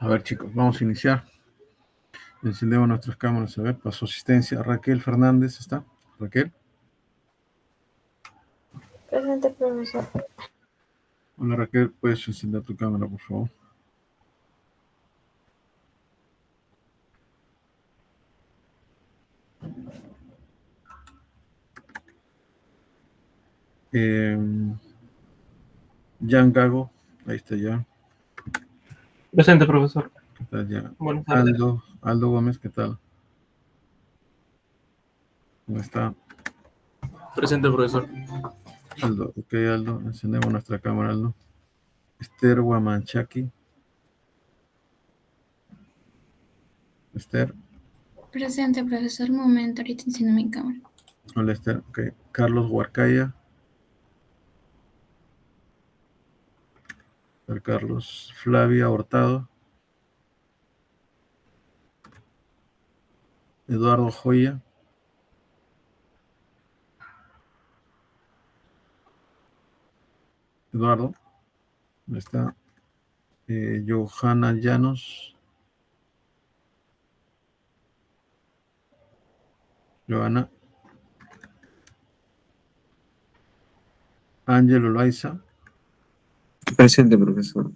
A ver, chicos, vamos a iniciar. Encendemos nuestras cámaras. A ver, pasó asistencia. Raquel Fernández, ¿está? Raquel. Presente, profesor. Hola, Raquel, ¿puedes encender tu cámara, por favor? Jan Gago, ahí está ya. Presente, profesor. ¿Qué tal ya? Buenas tardes. Aldo Gómez, ¿qué tal? ¿Cómo está? Presente, profesor. Aldo, ok, Aldo, encendemos nuestra cámara, Aldo. Esther Guamanchaki. Esther. Presente, profesor. Un momento, ahorita enciendo mi cámara. Hola, Esther. Ok. Carlos Huarcaya. Carlos. Flavia Hurtado. Eduardo Joya. Eduardo. ¿Dónde está? Johanna Llanos. Johanna. Ángelo Loaiza. Presente, profesor.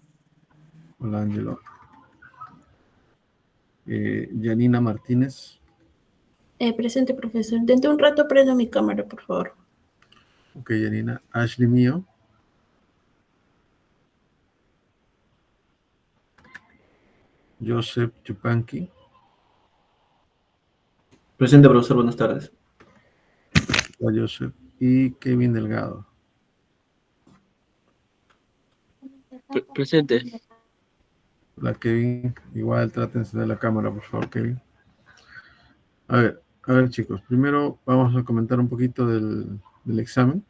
Hola, Ángelo. Yanina Martínez. Presente, profesor. Dentro de un rato prendo mi cámara, por favor. Ok, Yanina. Ashley Mío. Joseph Chupanqui. Presente, profesor. Buenas tardes. Hola, Joseph. Y Kevin Delgado. Presente. Hola, Kevin. Igual traten de encender la cámara, por favor, Kevin. A ver, chicos. Primero vamos a comentar un poquito del examen.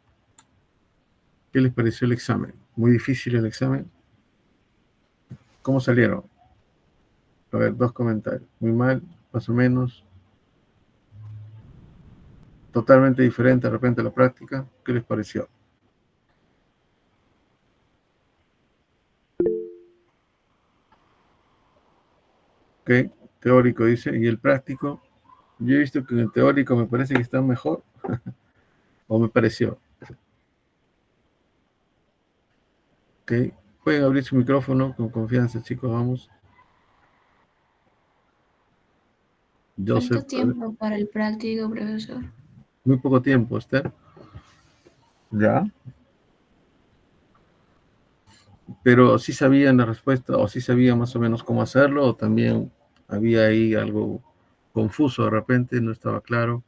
¿Qué les pareció el examen? Muy difícil el examen. ¿Cómo salieron? A ver, dos comentarios. Muy mal, más o menos. Totalmente diferente de repente a la práctica. ¿Qué les pareció? Ok, teórico dice. ¿Y el práctico? Yo he visto que en el teórico me parece que está mejor. ¿O me pareció? Ok, pueden abrir su micrófono con confianza, chicos, vamos. Joseph, ¿Cuánto tiempo para el práctico, profesor? muy poco tiempo, Esther. Ya. Pero sí sabían la respuesta, o sí sabían más o menos cómo hacerlo, o también había ahí algo confuso de repente, no estaba claro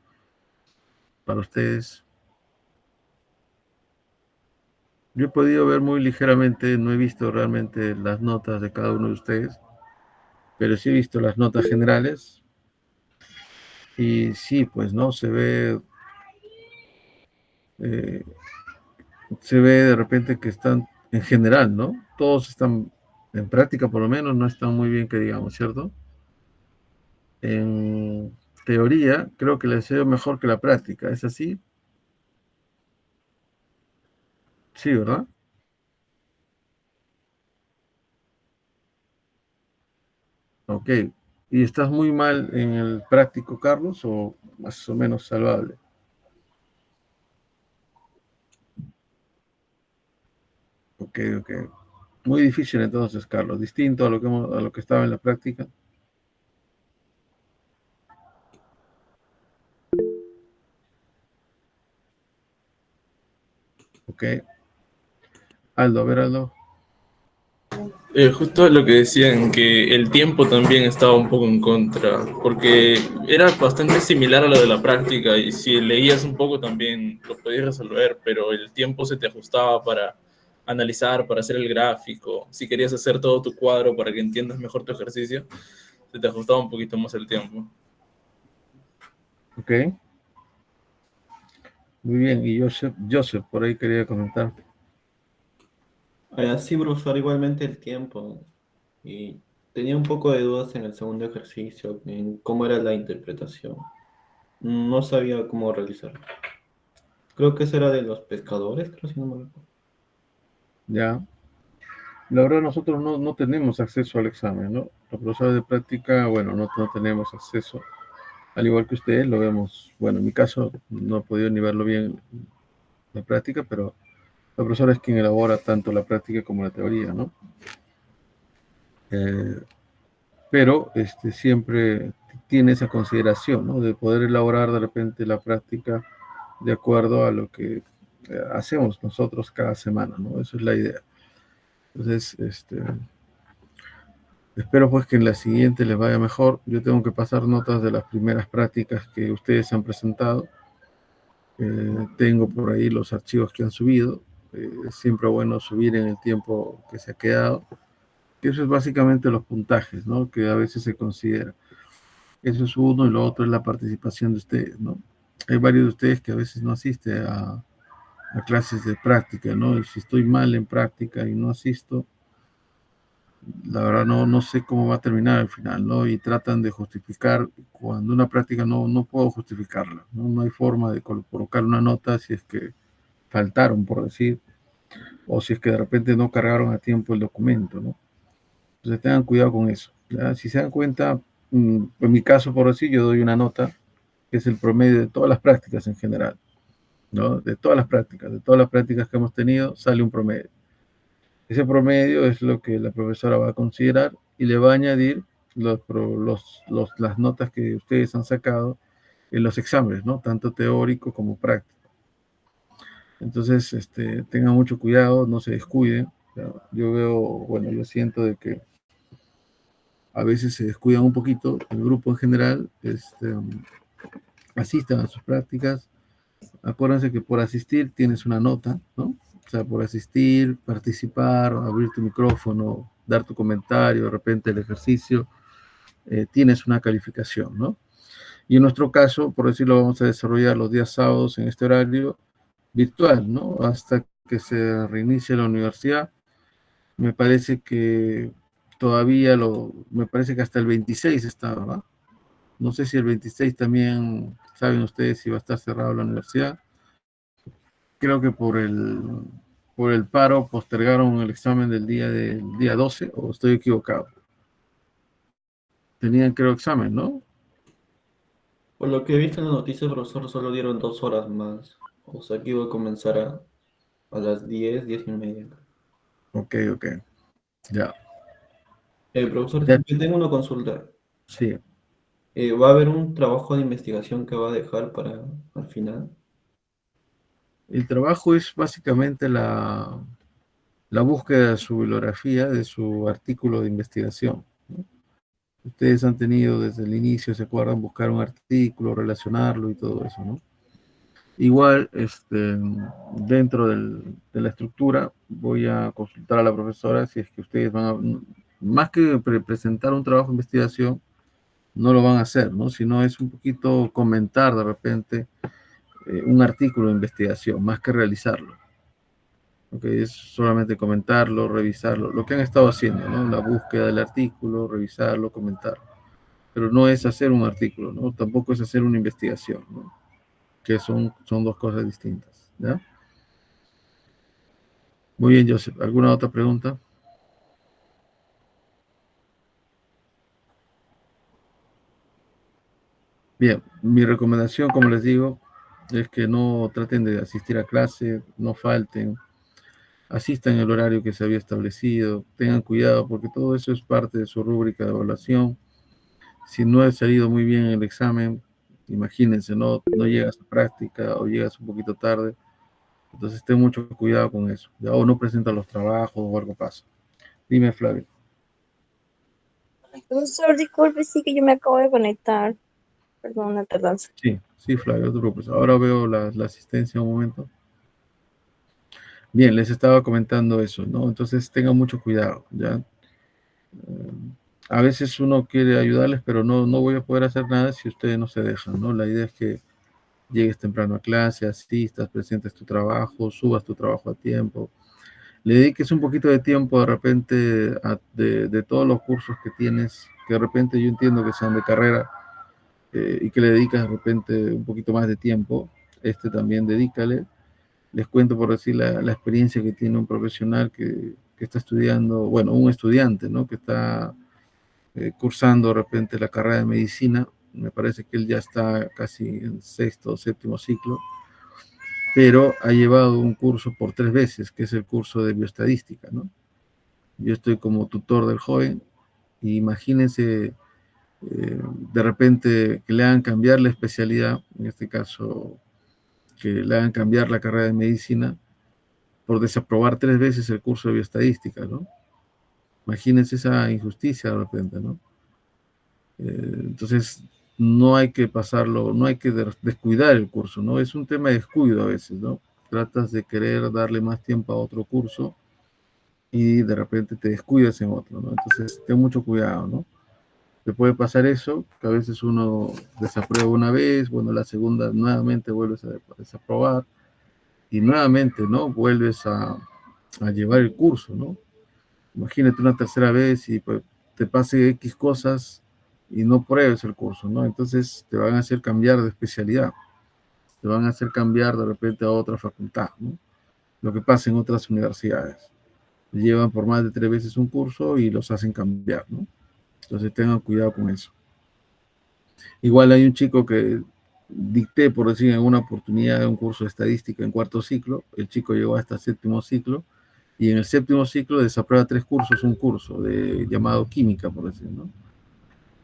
para ustedes. Yo he podido ver muy ligeramente, no he visto realmente las notas de cada uno de ustedes, pero sí he visto las notas generales. Y sí, pues, ¿no? Eh, se ve de repente que están en general, ¿no? Todos están, en práctica por lo menos, no están muy bien que digamos, ¿cierto? En teoría, creo que les ha ido mejor que la práctica, ¿es así? Sí, ¿verdad? Ok. ¿Y estás muy mal en el práctico, Carlos, o más o menos salvable? Ok, ok. Muy difícil entonces, Carlos. Distinto a lo que estaba en la práctica. Ok. Aldo, a ver, Aldo. Justo lo que decían, que el tiempo también estaba un poco en contra, porque era bastante similar a lo de la práctica y si leías un poco también lo podías resolver, pero el tiempo se te ajustaba para analizar, para hacer el gráfico. Si querías hacer todo tu cuadro para que entiendas mejor tu ejercicio, se te ajustaba un poquito más el tiempo. Ok. Muy bien. Y Joseph, por ahí quería comentar. Sí, profesor, igualmente el tiempo. Y tenía un poco de dudas en el segundo ejercicio, en cómo era la interpretación. No sabía cómo realizarlo. Creo que eso era de los pescadores, creo si no me recuerdo. Ya. La verdad, nosotros no tenemos acceso al examen, ¿no? Los profesores de práctica, bueno, no tenemos acceso, al igual que ustedes, lo vemos, bueno, en mi caso no he podido ni verlo bien la práctica, pero el profesor es quien elabora tanto la práctica como la teoría, ¿no? Pero siempre tiene esa consideración, ¿no? De poder elaborar de repente la práctica de acuerdo a lo que hacemos nosotros cada semana, ¿no? Esa es la idea. Entonces, espero pues que en la siguiente les vaya mejor. Yo tengo que pasar notas de las primeras prácticas que ustedes han presentado. Tengo por ahí los archivos que han subido. Es siempre bueno subir en el tiempo que se ha quedado. Eso es básicamente los puntajes, ¿no? Que a veces se considera. Eso es uno, y lo otro es la participación de ustedes, ¿no? Hay varios de ustedes que a veces no asisten a clases de práctica, ¿no? Y si estoy mal en práctica y no asisto, la verdad no sé cómo va a terminar al final, ¿no? Y tratan de justificar cuando una práctica no puedo justificarla, ¿no? No hay forma de colocar una nota si es que faltaron, por decir, o si es que de repente no cargaron a tiempo el documento, ¿no? Entonces tengan cuidado con eso, ¿ya? Si se dan cuenta, en mi caso, por decir, yo doy una nota que es el promedio de todas las prácticas en general, ¿no? De todas las prácticas que hemos tenido, sale un promedio. Ese promedio es lo que la profesora va a considerar y le va a añadir las notas que ustedes han sacado en los exámenes, ¿no? Tanto teórico como práctico. Entonces, tengan mucho cuidado, no se descuiden. Yo veo, bueno, yo siento de que a veces se descuidan un poquito, el grupo en general, asistan a sus prácticas. Acuérdense que por asistir tienes una nota, ¿no? O sea, por asistir, participar, abrir tu micrófono, dar tu comentario, de repente el ejercicio, tienes una calificación, ¿no? Y en nuestro caso, por decirlo, vamos a desarrollar los días sábados en este horario virtual, ¿no? Hasta que se reinicie la universidad. Me parece que me parece que hasta el 26 está, ¿verdad? No sé si el 26 también, saben ustedes si va a estar cerrado la universidad. Creo que por el paro postergaron el examen del día 12, o estoy equivocado. Tenían, creo, examen, ¿no? Por lo que he visto en la noticia, profesor, solo dieron 2 horas más. O sea que iba a comenzar a las 10, 10:30. Ok, ya. Profesor, Ya, yo tengo una consulta. sí. ¿Va a haber un trabajo de investigación que va a dejar para al final? El trabajo es básicamente la búsqueda de su bibliografía, de su artículo de investigación, ¿no? Ustedes han tenido desde el inicio, se acuerdan, buscar un artículo, relacionarlo y todo eso, ¿no? Igual, dentro de la estructura, voy a consultar a la profesora si es que ustedes van a, más que presentar un trabajo de investigación, no lo van a hacer, ¿no? Sino es un poquito comentar de repente un artículo de investigación, más que realizarlo. ¿Ok? Es solamente comentarlo, revisarlo, lo que han estado haciendo, ¿no? La búsqueda del artículo, revisarlo, comentarlo. Pero no es hacer un artículo, ¿no? Tampoco es hacer una investigación, ¿no? Que son dos cosas distintas, ¿ya? Muy bien, Joseph. ¿Alguna otra pregunta? Bien, mi recomendación, como les digo, es que no traten de asistir a clase, no falten, asistan en el horario que se había establecido, tengan cuidado porque todo eso es parte de su rúbrica de evaluación. Si no ha salido muy bien el examen, imagínense, no llegas a práctica o llegas un poquito tarde, entonces ten mucho cuidado con eso, ¿ya? O no presentan los trabajos o algo pasa. Dime, Flavio. Profesor, disculpe, sí que yo me acabo de conectar. Perdón, la tardanza. Sí, Flavio, no te preocupes. Ahora veo la asistencia un momento. Bien, les estaba comentando eso, ¿no? Entonces tengan mucho cuidado, ¿ya? A veces uno quiere ayudarles, pero no voy a poder hacer nada si ustedes no se dejan, ¿no? La idea es que llegues temprano a clase, asistas, presentes tu trabajo, subas tu trabajo a tiempo, le dediques un poquito de tiempo de repente de todos los cursos que tienes, que de repente yo entiendo que sean de carrera, y que le dedicas de repente un poquito más de tiempo, también dedícale. Les cuento por decir la experiencia que tiene un profesional que está estudiando, bueno, un estudiante, ¿no? Que está cursando de repente la carrera de medicina. Me parece que él ya está casi en sexto o séptimo ciclo, pero ha llevado un curso por 3 veces, que es el curso de bioestadística, ¿no? Yo estoy como tutor del joven, y imagínense de repente que le hagan cambiar la especialidad, en este caso, que le hagan cambiar la carrera de medicina por desaprobar 3 veces el curso de bioestadística, ¿no? Imagínense esa injusticia de repente, ¿no? Entonces, no hay que pasarlo, no hay que descuidar el curso, ¿no? Es un tema de descuido a veces, ¿no? Tratas de querer darle más tiempo a otro curso y de repente te descuidas en otro, ¿no? Entonces, ten mucho cuidado, ¿no? Te puede pasar eso, que a veces uno desaprueba una vez, bueno, la segunda nuevamente vuelves a desaprobar y nuevamente, ¿no? Vuelves a llevar el curso, ¿no? Imagínate una tercera vez y pues, te pase X cosas y no pruebes el curso, ¿no? Entonces te van a hacer cambiar de especialidad, te van a hacer cambiar de repente a otra facultad, ¿no? Lo que pasa en otras universidades. Llevan por más de 3 veces un curso y los hacen cambiar, ¿no? Entonces tengan cuidado con eso. Igual hay un chico que dicté, por decir, en una oportunidad un curso de estadística en 4.º ciclo. El chico llegó hasta 7.º ciclo y en el 7.º ciclo desaprueba 3 cursos, un curso llamado química, por decir, ¿no?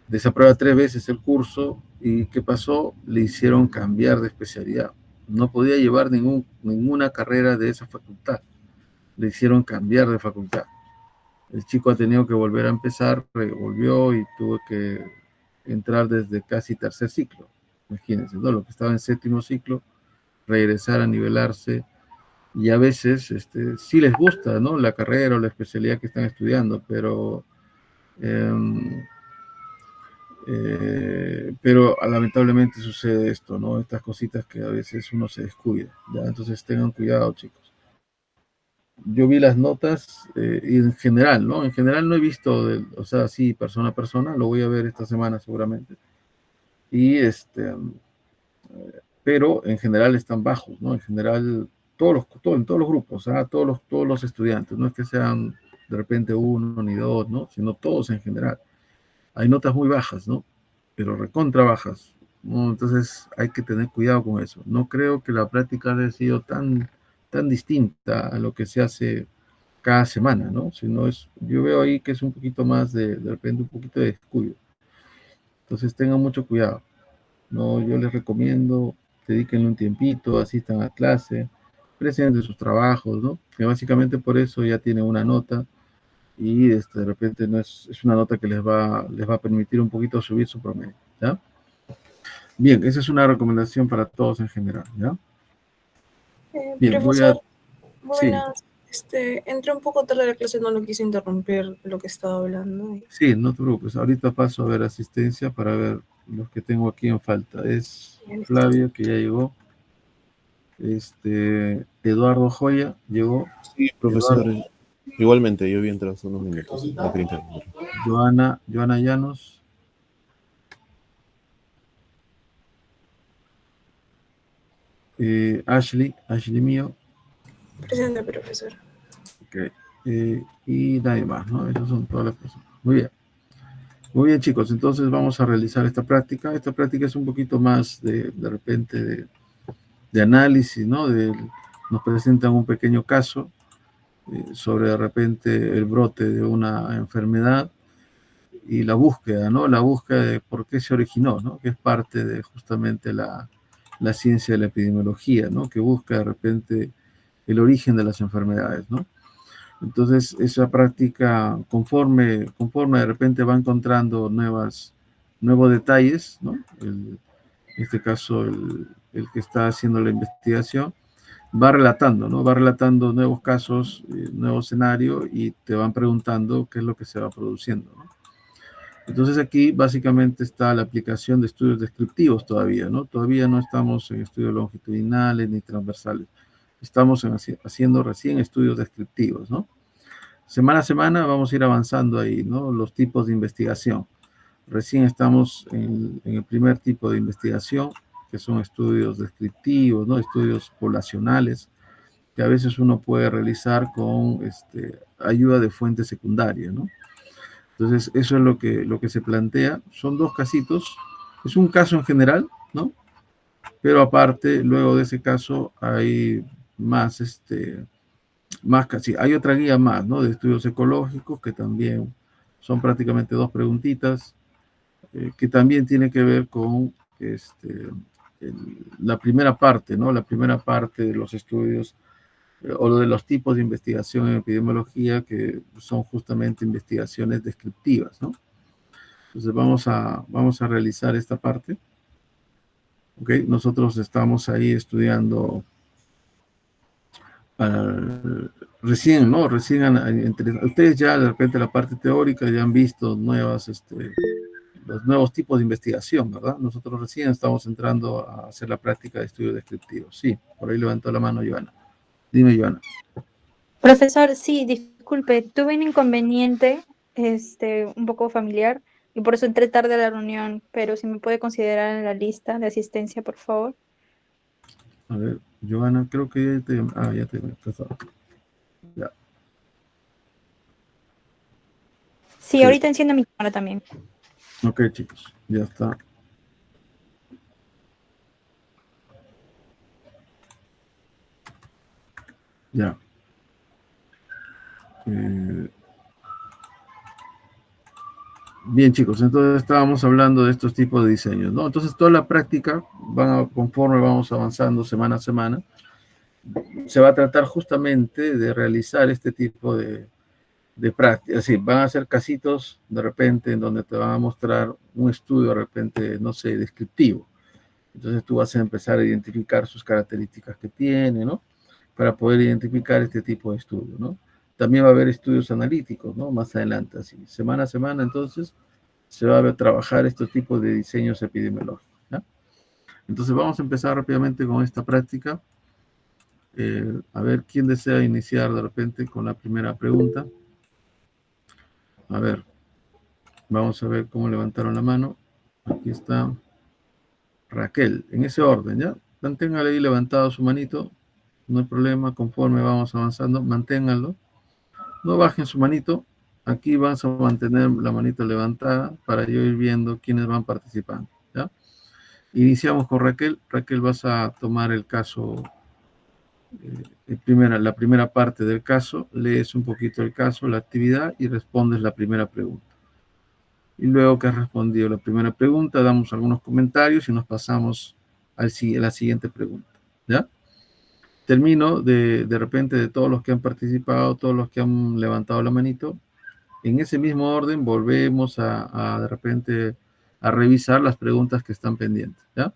Desaprueba 3 veces el curso y ¿qué pasó? Le hicieron cambiar de especialidad. No podía llevar ninguna carrera de esa facultad. Le hicieron cambiar de facultad. El chico ha tenido que volver a empezar, volvió y tuvo que entrar desde casi 3.er ciclo. Imagínense, ¿no? Lo que estaba en 7.º ciclo, regresar a nivelarse. Y a veces sí les gusta, ¿no? La carrera o la especialidad que están estudiando, pero lamentablemente sucede esto, ¿no? Estas cositas que a veces uno se descuida, ¿ya? Entonces tengan cuidado, chicos. Yo vi las notas y en general, ¿no? En general no he visto, o sea, sí, persona a persona, lo voy a ver esta semana seguramente. Y pero en general están bajos, ¿no? En general, en todos los grupos, ¿ah? Todos los estudiantes, no es que sean de repente uno ni dos, ¿no? Sino todos en general. Hay notas muy bajas, ¿no? Pero recontra bajas, ¿no? Entonces hay que tener cuidado con eso. No creo que la práctica haya sido tan distinta a lo que se hace cada semana, ¿no? Sino yo veo ahí que es un poquito más de repente un poquito de descuido. Entonces tengan mucho cuidado. No, yo les recomiendo, dedíquenle un tiempito, asistan a clase, presenten sus trabajos, ¿no? Que básicamente por eso ya tienen una nota y de repente no es una nota que les va a permitir un poquito subir su promedio, ¿ya? Bien, esa es una recomendación para todos en general, ¿ya? Bien, Profesor, sí, buenas. Entré un poco tarde a la clase, no lo quise interrumpir lo que estaba hablando. sí, no te preocupes. Ahorita paso a ver asistencia para ver los que tengo aquí en falta. Es Flavio, que ya llegó. Eduardo Joya llegó. Sí, profesor. Igualmente, yo vi entrar hace unos minutos. No quería interrumpir. Joana Llanos. Ashley Mío. Presente, profesor. Ok. Y nadie más, ¿no? Esas son todas las personas. Muy bien. Muy bien, chicos. Entonces vamos a realizar esta práctica. Esta práctica es un poquito más de repente de análisis, ¿no? Nos presentan un pequeño caso sobre de repente el brote de una enfermedad y la búsqueda, ¿no? La búsqueda de por qué se originó, ¿no? Que es parte de justamente la ciencia de la epidemiología, ¿no? Que busca de repente el origen de las enfermedades, ¿no? Entonces, esa práctica, conforme de repente va encontrando nuevos detalles, ¿no? En este caso, el que está haciendo la investigación, va relatando, ¿no? Va relatando nuevos casos, nuevo escenario y te van preguntando qué es lo que se va produciendo, ¿no? Entonces aquí básicamente está la aplicación de estudios descriptivos todavía, ¿no? Todavía no estamos en estudios longitudinales ni transversales. Estamos haciendo recién estudios descriptivos, ¿no? Semana a semana vamos a ir avanzando ahí, ¿no? Los tipos de investigación. Recién estamos en el primer tipo de investigación, que son estudios descriptivos, ¿no? Estudios poblacionales, que a veces uno puede realizar con ayuda de fuentes secundarias, ¿no? Entonces, eso es lo que se plantea. Son dos casitos. Es un caso en general, ¿no? Pero aparte, luego de ese caso, hay más, más casi, hay otra guía más, ¿no? De estudios ecológicos que también son prácticamente dos preguntitas, que también tiene que ver con la primera parte, ¿no? La primera parte de los estudios o de los tipos de investigación en epidemiología que son justamente investigaciones descriptivas, ¿no? Entonces vamos a realizar esta parte. ¿Ok? Nosotros estamos ahí estudiando recién, ¿no? Recién ustedes ya de repente la parte teórica ya han visto los nuevos tipos de investigación, ¿verdad? Nosotros recién estamos entrando a hacer la práctica de estudio descriptivo. Sí, por ahí levantó la mano Joana. Dime, Joana. Profesor, sí, disculpe, tuve un inconveniente, un poco familiar, y por eso entré tarde a la reunión, pero si me puede considerar en la lista de asistencia, por favor. A ver, Joana, creo que ya te... Ah, ya te... Ya. Sí, Ok. ahorita enciendo mi cámara también. Ok, chicos, ya está. Ya. Bien, chicos, entonces estábamos hablando de estos tipos de diseños, ¿no? Entonces, toda la práctica, conforme vamos avanzando semana a semana, se va a tratar justamente de realizar este tipo de práctica. Es decir, van a ser casitos de repente en donde te van a mostrar un estudio de repente, no sé, descriptivo. Entonces tú vas a empezar a identificar sus características que tiene, ¿no? Para poder identificar este tipo de estudio, ¿no? También va a haber estudios analíticos, ¿no? Más adelante, así, semana a semana, entonces, se va a trabajar estos tipos de diseños epidemiológicos, ¿ya? Entonces vamos a empezar rápidamente con esta práctica. A ver, ¿quién desea iniciar de repente con la primera pregunta? A ver, vamos a ver cómo levantaron la mano. Aquí está Raquel, en ese orden, ¿ya? Manténgale ahí levantado su manito, no hay problema, conforme vamos avanzando, manténganlo. No bajen su manito, aquí vas a mantener la manita levantada para yo ir viendo quiénes van participando, ¿ya? Iniciamos con Raquel. Raquel, vas a tomar el caso, la primera parte del caso, lees un poquito el caso, la actividad y respondes la primera pregunta. Y luego que has respondido la primera pregunta, damos algunos comentarios y nos pasamos a la siguiente pregunta, ¿ya? Termino de repente de todos los que han participado, todos los que han levantado la manito. En ese mismo orden volvemos de repente a revisar las preguntas que están pendientes, ¿ya?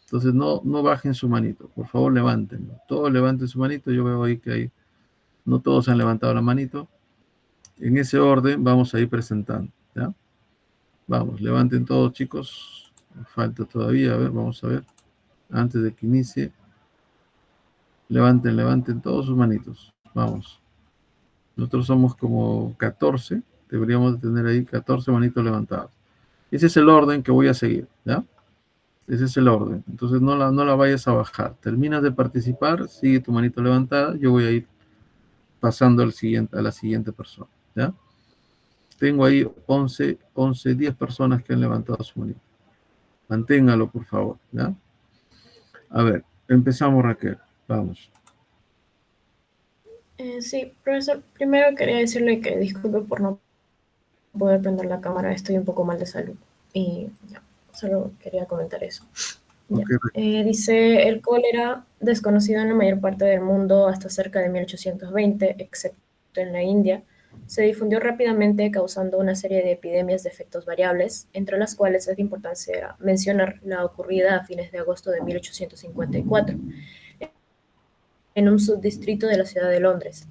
Entonces no bajen su manito, por favor levántenlo. Todos levanten su manito, yo veo ahí que no todos han levantado la manito. En ese orden vamos a ir presentando, ¿ya? Vamos, levanten todos, chicos. Falta todavía, a ver, vamos a ver. Antes de que inicie. Levanten todos sus manitos. Vamos. Nosotros somos como 14. Deberíamos de tener ahí 14 manitos levantados. Ese es el orden que voy a seguir, ¿ya? Ese es el orden. Entonces no la vayas a bajar. Terminas de participar, sigue tu manito levantada. Yo voy a ir pasando a la siguiente persona, ¿ya? Tengo ahí 10 personas que han levantado su manito. Manténgalo, por favor, ¿ya? A ver, empezamos, Raquel. Vamos. Sí, profesor, primero quería decirle que disculpe por no poder prender la cámara, estoy un poco mal de salud. Y ya, solo quería comentar eso. Ya. Okay. Dice, el cólera, desconocido en la mayor parte del mundo hasta cerca de 1820, excepto en la India, se difundió rápidamente causando una serie de epidemias de efectos variables, entre las cuales es de importancia mencionar la ocurrida a fines de agosto de 1854, en un subdistrito de la ciudad de Londres.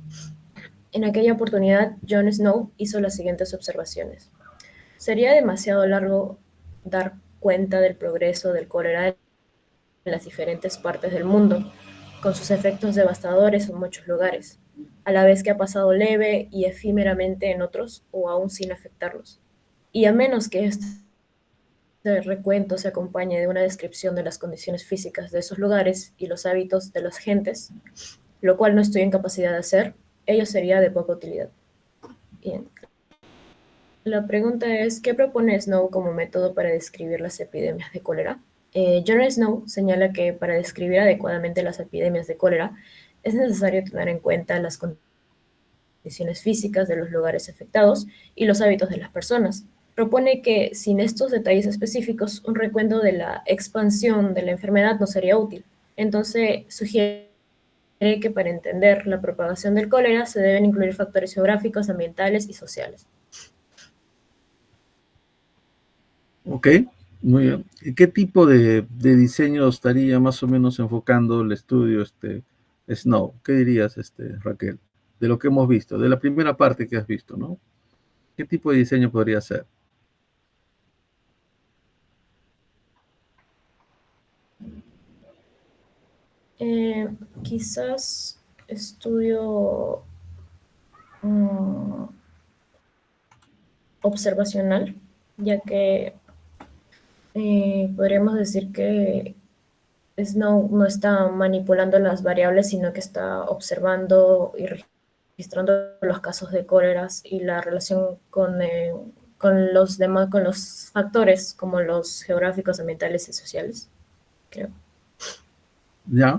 En aquella oportunidad, John Snow hizo las siguientes observaciones. Sería demasiado largo dar cuenta del progreso del cólera en las diferentes partes del mundo, con sus efectos devastadores en muchos lugares, a la vez que ha pasado leve y efímeramente en otros o aún sin afectarlos. Y a menos que este recuento se acompañe de una descripción de las condiciones físicas de esos lugares y los hábitos de las gentes, lo cual no estoy en capacidad de hacer, ello sería de poca utilidad. Bien. La pregunta es, ¿qué propone Snow como método para describir las epidemias de cólera? John Snow señala que para describir adecuadamente las epidemias de cólera es necesario tener en cuenta las condiciones físicas de los lugares afectados y los hábitos de las personas. Propone que sin estos detalles específicos, un recuento de la expansión de la enfermedad no sería útil. Entonces, sugiere que para entender la propagación del cólera se deben incluir factores geográficos, ambientales y sociales. Ok, muy bien. ¿Y qué tipo de diseño estaría más o menos enfocando el estudio Snow? ¿Qué dirías, Raquel? De lo que hemos visto, de la primera parte que has visto, ¿no? ¿Qué tipo de diseño podría ser? Quizás estudio observacional, ya que podríamos decir que Snow no está manipulando las variables, sino que está observando y registrando los casos de cóleras y la relación con los demás, con los factores como los geográficos, ambientales y sociales, creo. ¿Ya?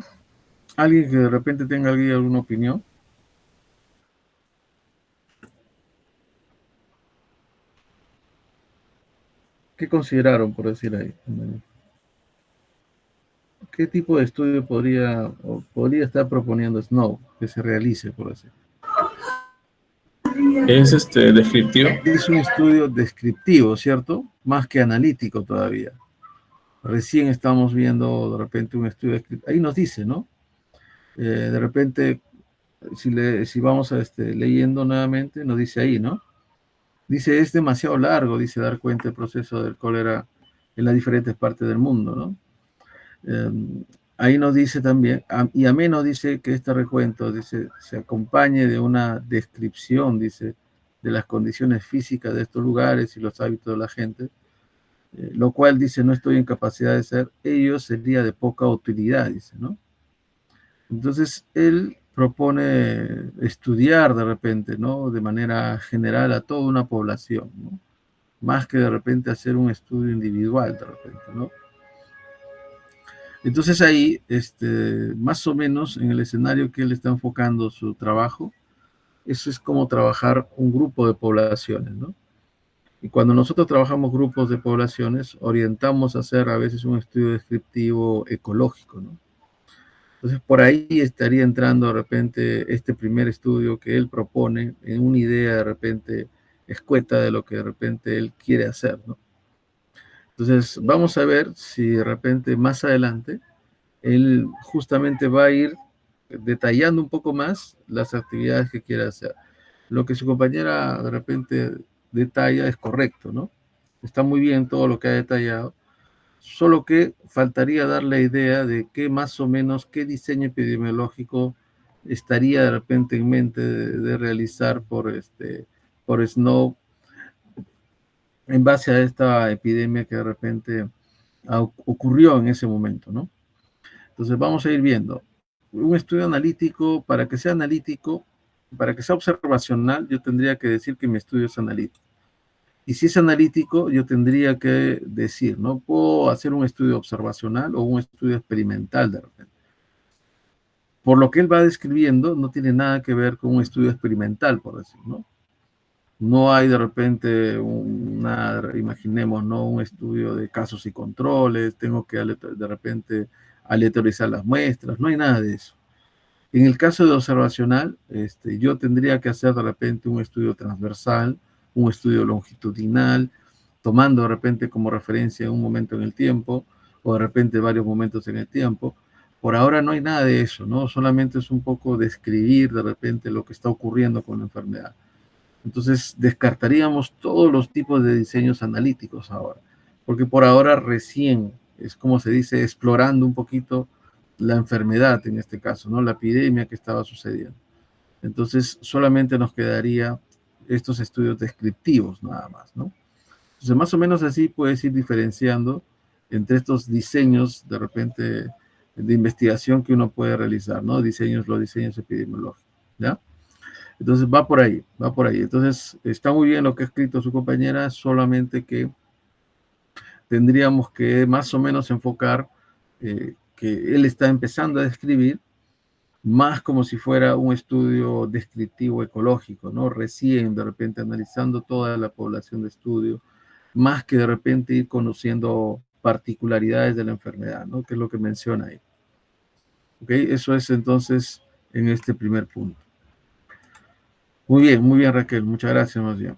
¿Alguien que de repente tenga alguna opinión? ¿Qué consideraron, por decir ahí? ¿Qué tipo de estudio podría estar proponiendo Snow que se realice, por decir? ¿Es descriptivo? Es un estudio descriptivo, ¿cierto? Más que analítico todavía. Recién estamos viendo de repente un estudio descriptivo. Ahí nos dice, ¿no? De repente, si vamos leyendo nuevamente, nos dice ahí, ¿no? Dice, es demasiado largo, dice, dar cuenta del proceso del cólera en las diferentes partes del mundo, ¿no? Ahí nos dice también, y a menos dice que este recuento, dice, se acompañe de una descripción, dice, de las condiciones físicas de estos lugares y los hábitos de la gente, lo cual dice, no estoy en capacidad de ser, ello sería de poca utilidad, dice, ¿no? Entonces, él propone estudiar de repente, ¿no? De manera general a toda una población, ¿no? Más que de repente hacer un estudio individual, de repente, ¿no? Entonces ahí, más o menos en el escenario que él está enfocando su trabajo, eso es como trabajar un grupo de poblaciones, ¿no? Y cuando nosotros trabajamos grupos de poblaciones, orientamos a hacer a veces un estudio descriptivo ecológico, ¿no? Entonces, por ahí estaría entrando de repente este primer estudio que él propone en una idea de repente escueta de lo que de repente él quiere hacer, ¿no? Entonces, vamos a ver si de repente más adelante él justamente va a ir detallando un poco más las actividades que quiere hacer. Lo que su compañera de repente detalla es correcto, ¿no? Está muy bien todo lo que ha detallado, solo que faltaría dar la idea de qué más o menos, qué diseño epidemiológico estaría de repente en mente de realizar por Snow en base a esta epidemia que de repente ocurrió en ese momento, ¿no? Entonces vamos a ir viendo. Un estudio analítico, para que sea analítico, para que sea observacional, yo tendría que decir que mi estudio es analítico. Y si es analítico, yo tendría que decir, ¿no? Puedo hacer un estudio observacional o un estudio experimental de repente. Por lo que él va describiendo, no tiene nada que ver con un estudio experimental, por decir, ¿no? No hay de repente imaginemos, ¿no? Un estudio de casos y controles, tengo que de repente aleatorizar las muestras, no hay nada de eso. En el caso de observacional, yo tendría que hacer de repente un estudio transversal, un estudio longitudinal, tomando de repente como referencia un momento en el tiempo, o de repente varios momentos en el tiempo. Por ahora no hay nada de eso, ¿no? Solamente es un poco describir de repente lo que está ocurriendo con la enfermedad. Entonces, descartaríamos todos los tipos de diseños analíticos ahora, porque por ahora recién es como se dice, explorando un poquito la enfermedad en este caso, ¿no? La epidemia que estaba sucediendo. Entonces, solamente nos quedaría estos estudios descriptivos nada más, ¿no? Entonces, más o menos así puedes ir diferenciando entre estos diseños de repente de investigación que uno puede realizar, ¿no? Los diseños epidemiológicos, ¿ya? Entonces va por ahí, va por ahí. Entonces está muy bien lo que ha escrito su compañera, solamente que tendríamos que más o menos enfocar que él está empezando a describir más como si fuera un estudio descriptivo ecológico, ¿no? Recién, de repente, analizando toda la población de estudio, más que de repente ir conociendo particularidades de la enfermedad, ¿no? Que es lo que menciona ahí. ¿Ok? Eso es entonces en este primer punto. Muy bien, Raquel. Muchas gracias, más bien.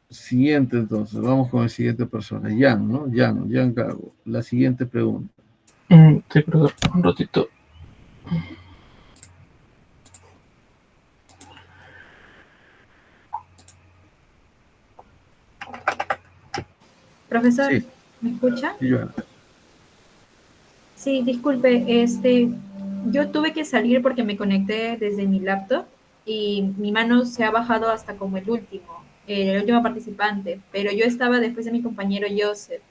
Siguiente, entonces. Vamos con la siguiente persona. Jan, ¿no? Jan Gago. La siguiente pregunta. Sí, perdón, un ratito. Profesor, Sí, ¿me escucha? sí, Joana. Sí, disculpe, yo tuve que salir porque me conecté desde mi laptop y mi mano se ha bajado hasta como el último participante, pero yo estaba después de mi compañero Joseph.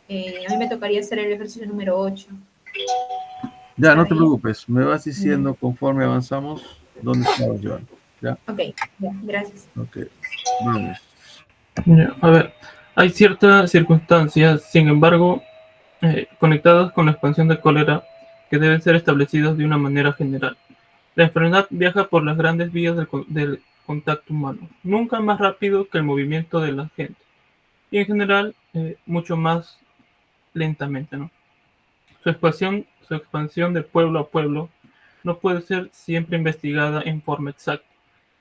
A mí me tocaría hacer el ejercicio número 8. Ya, ¿Está no te bien? preocupes. Me vas diciendo conforme avanzamos dónde estabas, Joana. ¿Ya? Ok, ya, gracias. Ok. Vamos. Ya, a ver, hay ciertas circunstancias, sin embargo, conectadas con la expansión de cólera que deben ser establecidas de una manera general. La enfermedad viaja por las grandes vías del contacto humano, nunca más rápido que el movimiento de la gente, y en general mucho más lentamente, ¿no? Su expansión de pueblo a pueblo no puede ser siempre investigada en forma exacta,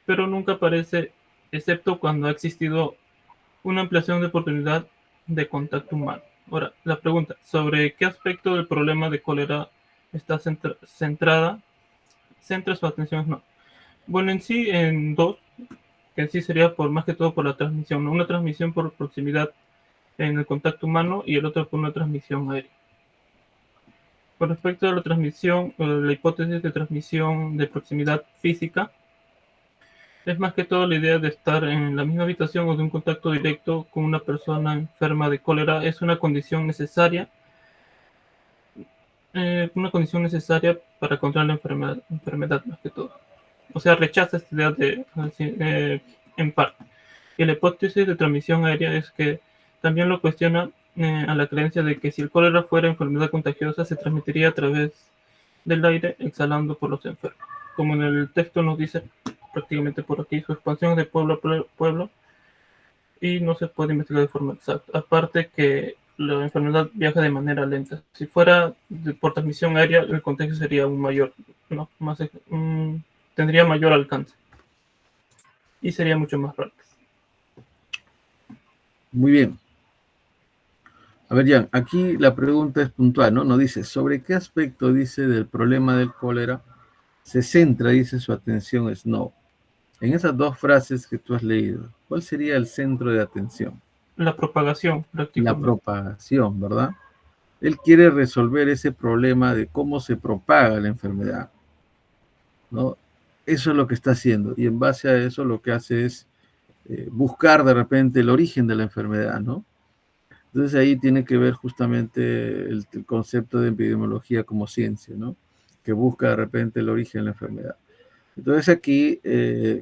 pero nunca aparece, excepto cuando ha existido una ampliación de oportunidad de contacto humano. Ahora, la pregunta, ¿sobre qué aspecto del problema de cólera está centra su atención? No. Bueno, en sí, en dos, que en sí sería por más que todo por la transmisión, ¿no? Una transmisión por proximidad en el contacto humano y el otro por una transmisión aérea. Con respecto a la transmisión, la hipótesis de transmisión de proximidad física es más que todo la idea de estar en la misma habitación o de un contacto directo con una persona enferma de cólera. Es una condición necesaria para controlar la enfermedad más que todo. O sea, rechaza esta idea en parte. Y la hipótesis de transmisión aérea es que también lo cuestiona a la creencia de que si el cólera fuera enfermedad contagiosa, se transmitiría a través del aire exhalando por los enfermos. Como en el texto nos dice prácticamente por aquí, su expansión es de pueblo a pueblo y no se puede investigar de forma exacta. Aparte que la enfermedad viaja de manera lenta. Si fuera por transmisión aérea, el contagio sería aún mayor, ¿no? Tendría mayor alcance y sería mucho más rápido. Muy bien. A ver, Jan, aquí la pregunta es puntual, ¿no? Nos dice, ¿sobre qué aspecto, dice, del problema del cólera se centra, dice, su atención Snow? En esas dos frases que tú has leído, ¿cuál sería el centro de atención? La propagación, La prácticamente. propagación, ¿verdad? Él quiere resolver ese problema de cómo se propaga la enfermedad, ¿no? Eso es lo que está haciendo, y en base a eso lo que hace es buscar de repente el origen de la enfermedad, ¿no? Entonces ahí tiene que ver justamente el concepto de epidemiología como ciencia, ¿no? Que busca de repente el origen de la enfermedad. Entonces aquí,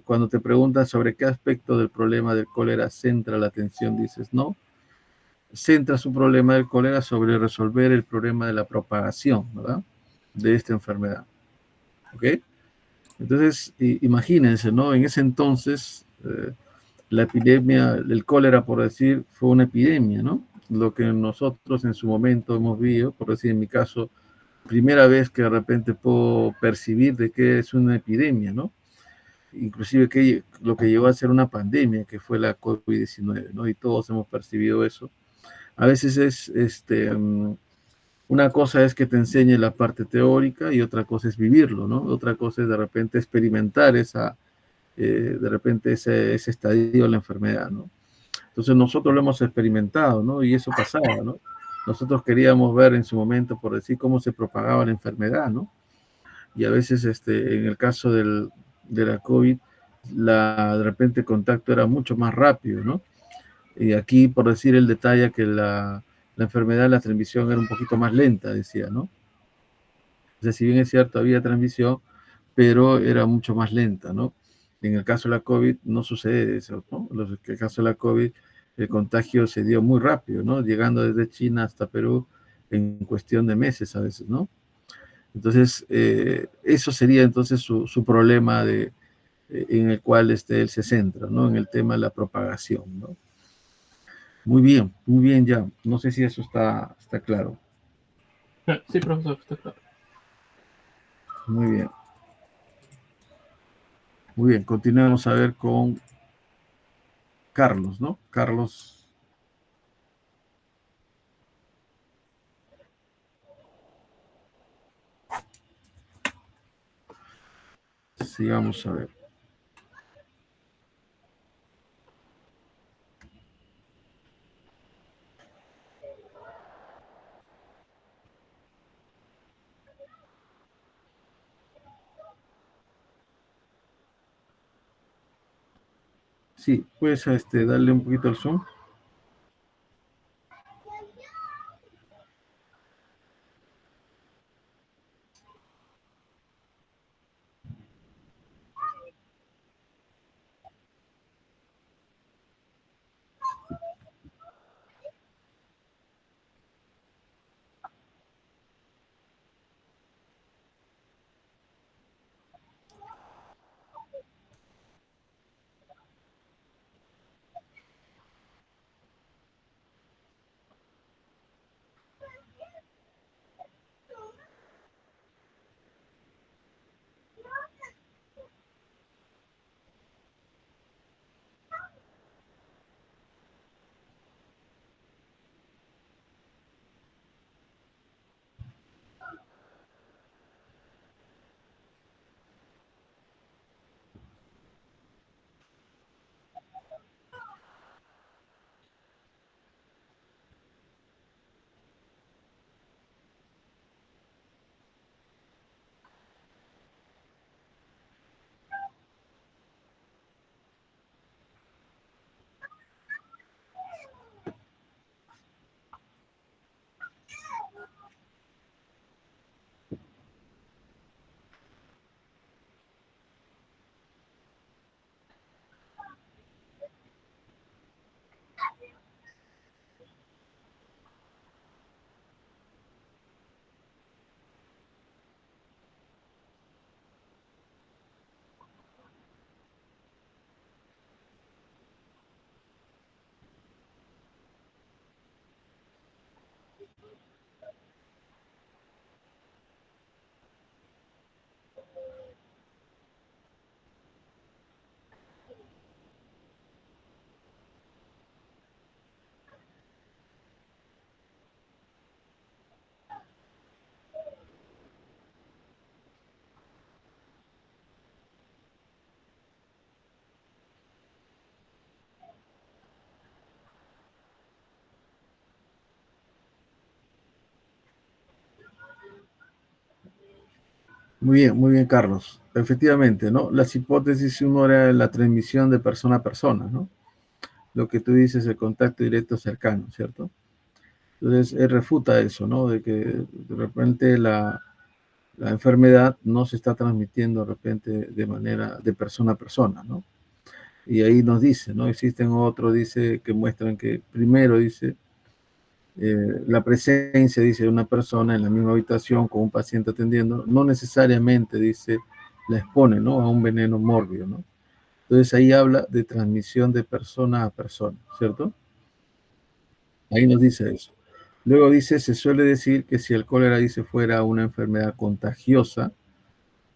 cuando te preguntan sobre qué aspecto del problema del cólera centra la atención, dices, no, centra su problema del cólera sobre resolver el problema de la propagación, ¿verdad? De esta enfermedad. ¿Ok? Entonces, imagínense, ¿no? En ese entonces, la epidemia, el cólera, por decir, fue una epidemia, ¿no? Lo que nosotros en su momento hemos visto, por decir en mi caso, primera vez que de repente puedo percibir de que es una epidemia, ¿no? Inclusive que lo que llegó a ser una pandemia, que fue la COVID-19, ¿no? Y todos hemos percibido eso. A veces una cosa es que te enseñe la parte teórica y otra cosa es vivirlo, ¿no? Otra cosa es de repente experimentar de repente ese estadio de la enfermedad, ¿no? Entonces nosotros lo hemos experimentado, ¿no? Y eso pasaba, ¿no? Nosotros queríamos ver en su momento, por decir, cómo se propagaba la enfermedad, ¿no? Y a veces, en el caso de la COVID, de repente el contacto era mucho más rápido, ¿no? Y aquí, por decir, el detalle que la enfermedad, la transmisión era un poquito más lenta, decía, ¿no? O sea, si bien es cierto, había transmisión, pero era mucho más lenta, ¿no? En el caso de la COVID no sucede eso, ¿no? En el caso de la COVID, el contagio se dio muy rápido, ¿no? Llegando desde China hasta Perú en cuestión de meses a veces, ¿no? Entonces, eso sería entonces su problema en el cual él se centra, ¿no? En el tema de la propagación, ¿no? Muy bien ya. No sé si eso está claro. Sí, profesor, está claro. Muy bien. Muy bien, continuemos a ver con Carlos, ¿no? Carlos. Sí, vamos a ver. Sí, puedes darle un poquito al zoom. Muy bien, Carlos. Efectivamente, ¿no? Las hipótesis uno era la transmisión de persona a persona, ¿no? Lo que tú dices, el contacto directo cercano, ¿cierto? Entonces, él refuta eso, ¿no? De que de repente la enfermedad no se está transmitiendo de repente de manera de persona a persona, ¿no? Y ahí nos dice, ¿no? Existen otros, dice, que muestran que primero, dice, la presencia, dice, de una persona en la misma habitación con un paciente atendiendo, no necesariamente, dice, la expone, ¿no? A un veneno mórbido, ¿no? Entonces ahí habla de transmisión de persona a persona, ¿cierto? Ahí nos dice eso. Luego dice, se suele decir que si el cólera, dice, fuera una enfermedad contagiosa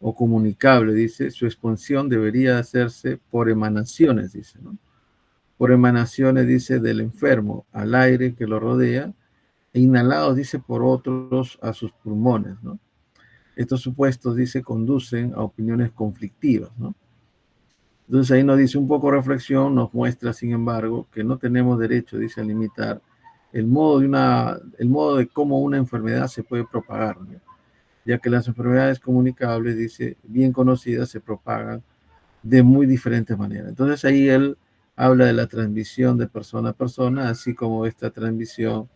o comunicable, dice, su expansión debería hacerse por emanaciones, dice, ¿no? Por emanaciones, dice, del enfermo al aire que lo rodea e inhalados, dice, por otros a sus pulmones, ¿no? Estos supuestos, dice, conducen a opiniones conflictivas, ¿no? Entonces ahí nos dice un poco reflexión, nos muestra, sin embargo, que no tenemos derecho, dice, a limitar el modo de cómo una enfermedad se puede propagar, ¿no? Ya que las enfermedades comunicables, dice, bien conocidas, se propagan de muy diferentes maneras. Entonces ahí él habla de la transmisión de persona a persona, así como esta transmisión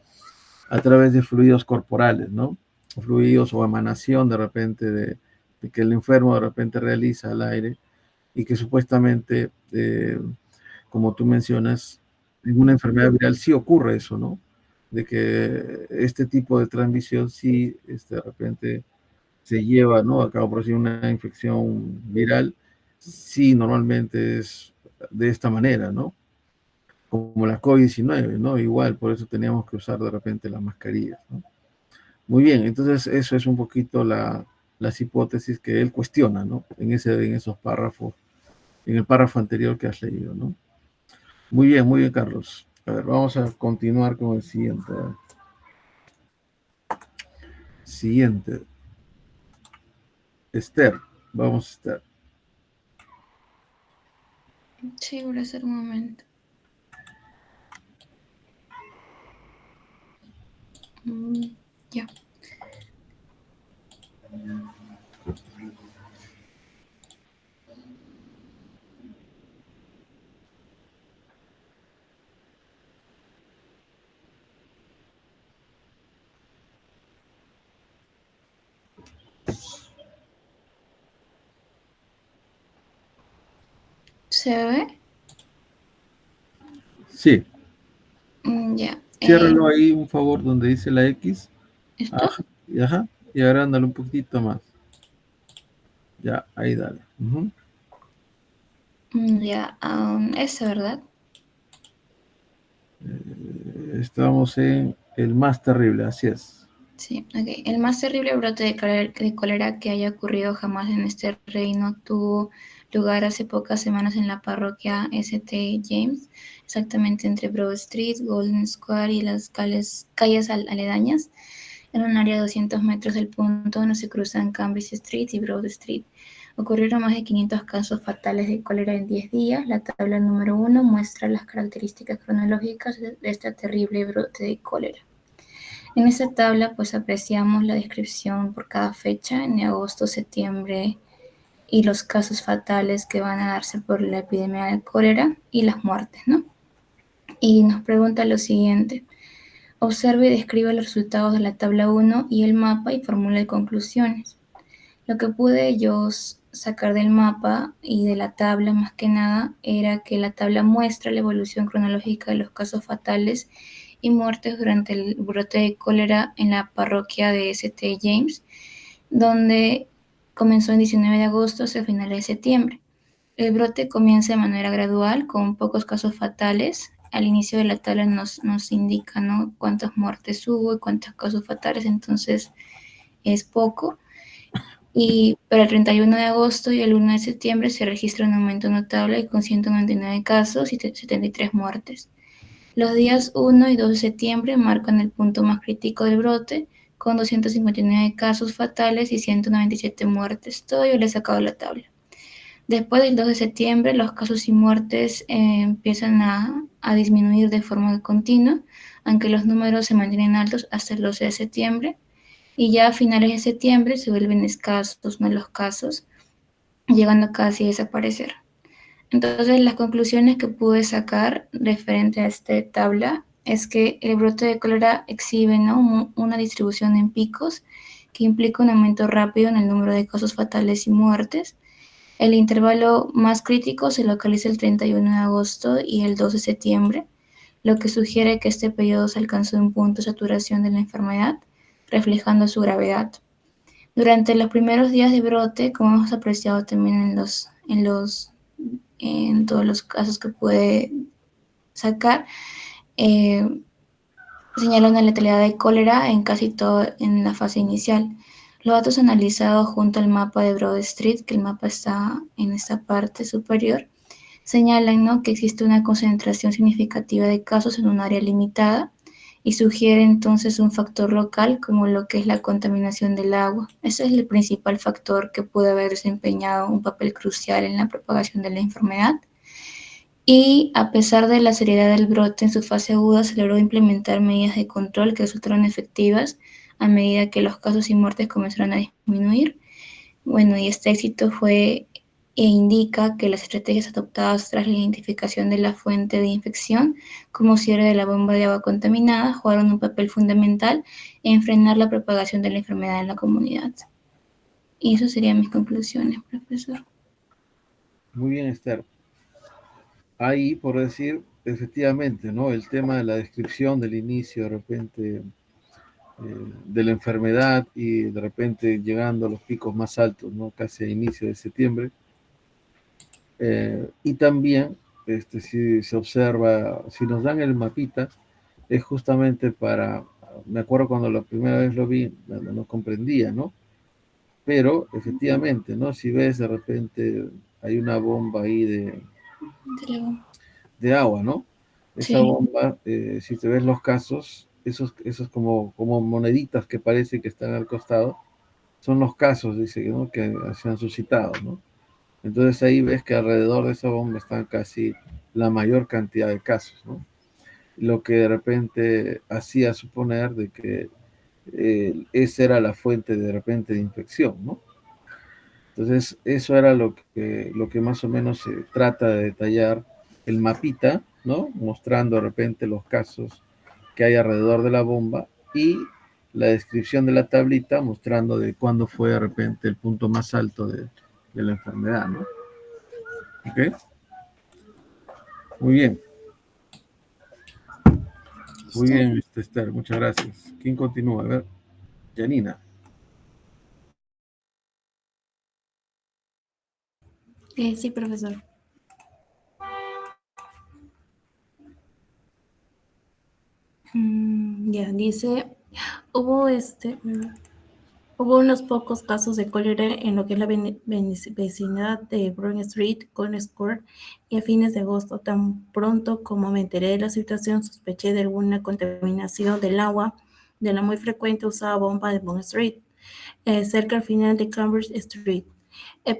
a través de fluidos corporales, ¿no? Fluidos o emanación de repente de de que el enfermo de repente realiza al aire y que supuestamente, como tú mencionas, en una enfermedad viral sí ocurre eso, ¿no? De que este tipo de transmisión sí de repente se lleva, ¿no?, a cabo, por decir, una infección viral, sí normalmente es de esta manera, ¿no? Como la COVID-19, ¿no? Igual, por eso teníamos que usar de repente las mascarillas, ¿no? Muy bien, entonces eso es un poquito las hipótesis que él cuestiona, ¿no? En esos párrafos, en el párrafo anterior que has leído, ¿no? Muy bien, Carlos. A ver, vamos a continuar con el siguiente. Siguiente. Esther, vamos, Esther. Sí, profesor, un momento. Ya. ¿Se ve? Sí. Ya. Ciérralo ahí, un favor, donde dice la X. ¿Esto? Ajá, y agrándalo un poquito más. Ya, ahí dale. Ya, eso, ¿verdad? Estamos en el más terrible, así es. Sí, ok. El más terrible brote de cólera que haya ocurrido jamás en este reino tuvo lugar hace pocas semanas en la parroquia St. James, exactamente entre Broad Street, Golden Square y las calles aledañas, en un área de 200 metros del punto donde se cruzan Cambridge Street y Broad Street. Ocurrieron más de 500 casos fatales de cólera en 10 días. La tabla número 1 muestra las características cronológicas de este terrible brote de cólera. En esta tabla pues apreciamos la descripción por cada fecha, en agosto, septiembre, y los casos fatales que van a darse por la epidemia de cólera y las muertes, ¿no? Y nos pregunta lo siguiente: observe y describe los resultados de la tabla 1 y el mapa y formule conclusiones. Lo que pude yo sacar del mapa y de la tabla más que nada era que la tabla muestra la evolución cronológica de los casos fatales y muertes durante el brote de cólera en la parroquia de St. James, donde comenzó el 19 de agosto hacia finales de septiembre. El brote comienza de manera gradual, con pocos casos fatales. Al inicio de la tabla nos indica, ¿no?, cuántas muertes hubo y cuántos casos fatales, entonces es poco. Y para el 31 de agosto y el 1 de septiembre se registra un aumento notable con 199 casos y 73 muertes. Los días 1 y 2 de septiembre marcan el punto más crítico del brote, con 259 casos fatales y 197 muertes. Todo yo le he sacado la tabla. Después del 2 de septiembre, los casos y muertes empiezan a disminuir de forma continua, aunque los números se mantienen altos hasta el 12 de septiembre. Y ya a finales de septiembre se vuelven escasos, ¿no?, los casos, llegando casi a desaparecer. Entonces, las conclusiones que pude sacar referente a esta tabla es que el brote de cólera exhibe, ¿no?, una distribución en picos que implica un aumento rápido en el número de casos fatales y muertes. El intervalo más crítico se localiza el 31 de agosto y el 2 de septiembre, lo que sugiere que este periodo se alcanzó un punto de saturación de la enfermedad, reflejando su gravedad. Durante los primeros días de brote, como hemos apreciado también en todos los casos que pude sacar, señala una letalidad de cólera en casi todo en la fase inicial. Los datos analizados junto al mapa de Broad Street, que el mapa está en esta parte superior, señalan, ¿no?, que existe una concentración significativa de casos en un área limitada y sugiere entonces un factor local como lo que es la contaminación del agua. Ese es el principal factor que puede haber desempeñado un papel crucial en la propagación de la enfermedad. Y a pesar de la seriedad del brote en su fase aguda, se logró implementar medidas de control que resultaron efectivas a medida que los casos y muertes comenzaron a disminuir. Bueno, y este éxito fue indica que las estrategias adoptadas tras la identificación de la fuente de infección, como cierre de la bomba de agua contaminada, jugaron un papel fundamental en frenar la propagación de la enfermedad en la comunidad. Y eso serían mis conclusiones, profesor. Muy bien, Esther. Ahí, por decir, efectivamente, ¿no? El tema de la descripción del inicio, de repente, de la enfermedad y de repente llegando a los picos más altos, ¿no? Casi a inicio de septiembre. Y también, si se observa, si nos dan el mapita, es justamente para, me acuerdo cuando la primera vez lo vi, no comprendía, ¿no? Pero efectivamente, ¿no? Si ves de repente hay una bomba ahí de agua, ¿no? Esa Sí. bomba, si te ves los casos, esos como moneditas que parece que están al costado, son los casos, dice, ¿no? Que se han suscitado, ¿no? Entonces ahí ves que alrededor de esa bomba están casi la mayor cantidad de casos, ¿no? Lo que de repente hacía suponer de que esa era la fuente de repente de infección, ¿no? Entonces, eso era lo que más o menos se trata de detallar el mapita, ¿no? Mostrando de repente los casos que hay alrededor de la bomba y la descripción de la tablita mostrando de cuándo fue de repente el punto más alto de la enfermedad, ¿no? ¿Ok? Muy bien. Muy bien, Esther, muchas gracias. ¿Quién continúa? A ver, Janina. Sí, profesor. Ya, dice, hubo hubo unos pocos casos de cólera en lo que es la vecindad de Brown Street, Collins Court, y a fines de agosto, tan pronto como me enteré de la situación, sospeché de alguna contaminación del agua de la muy frecuente usada bomba de Bond Street, cerca al final de Cambridge Street.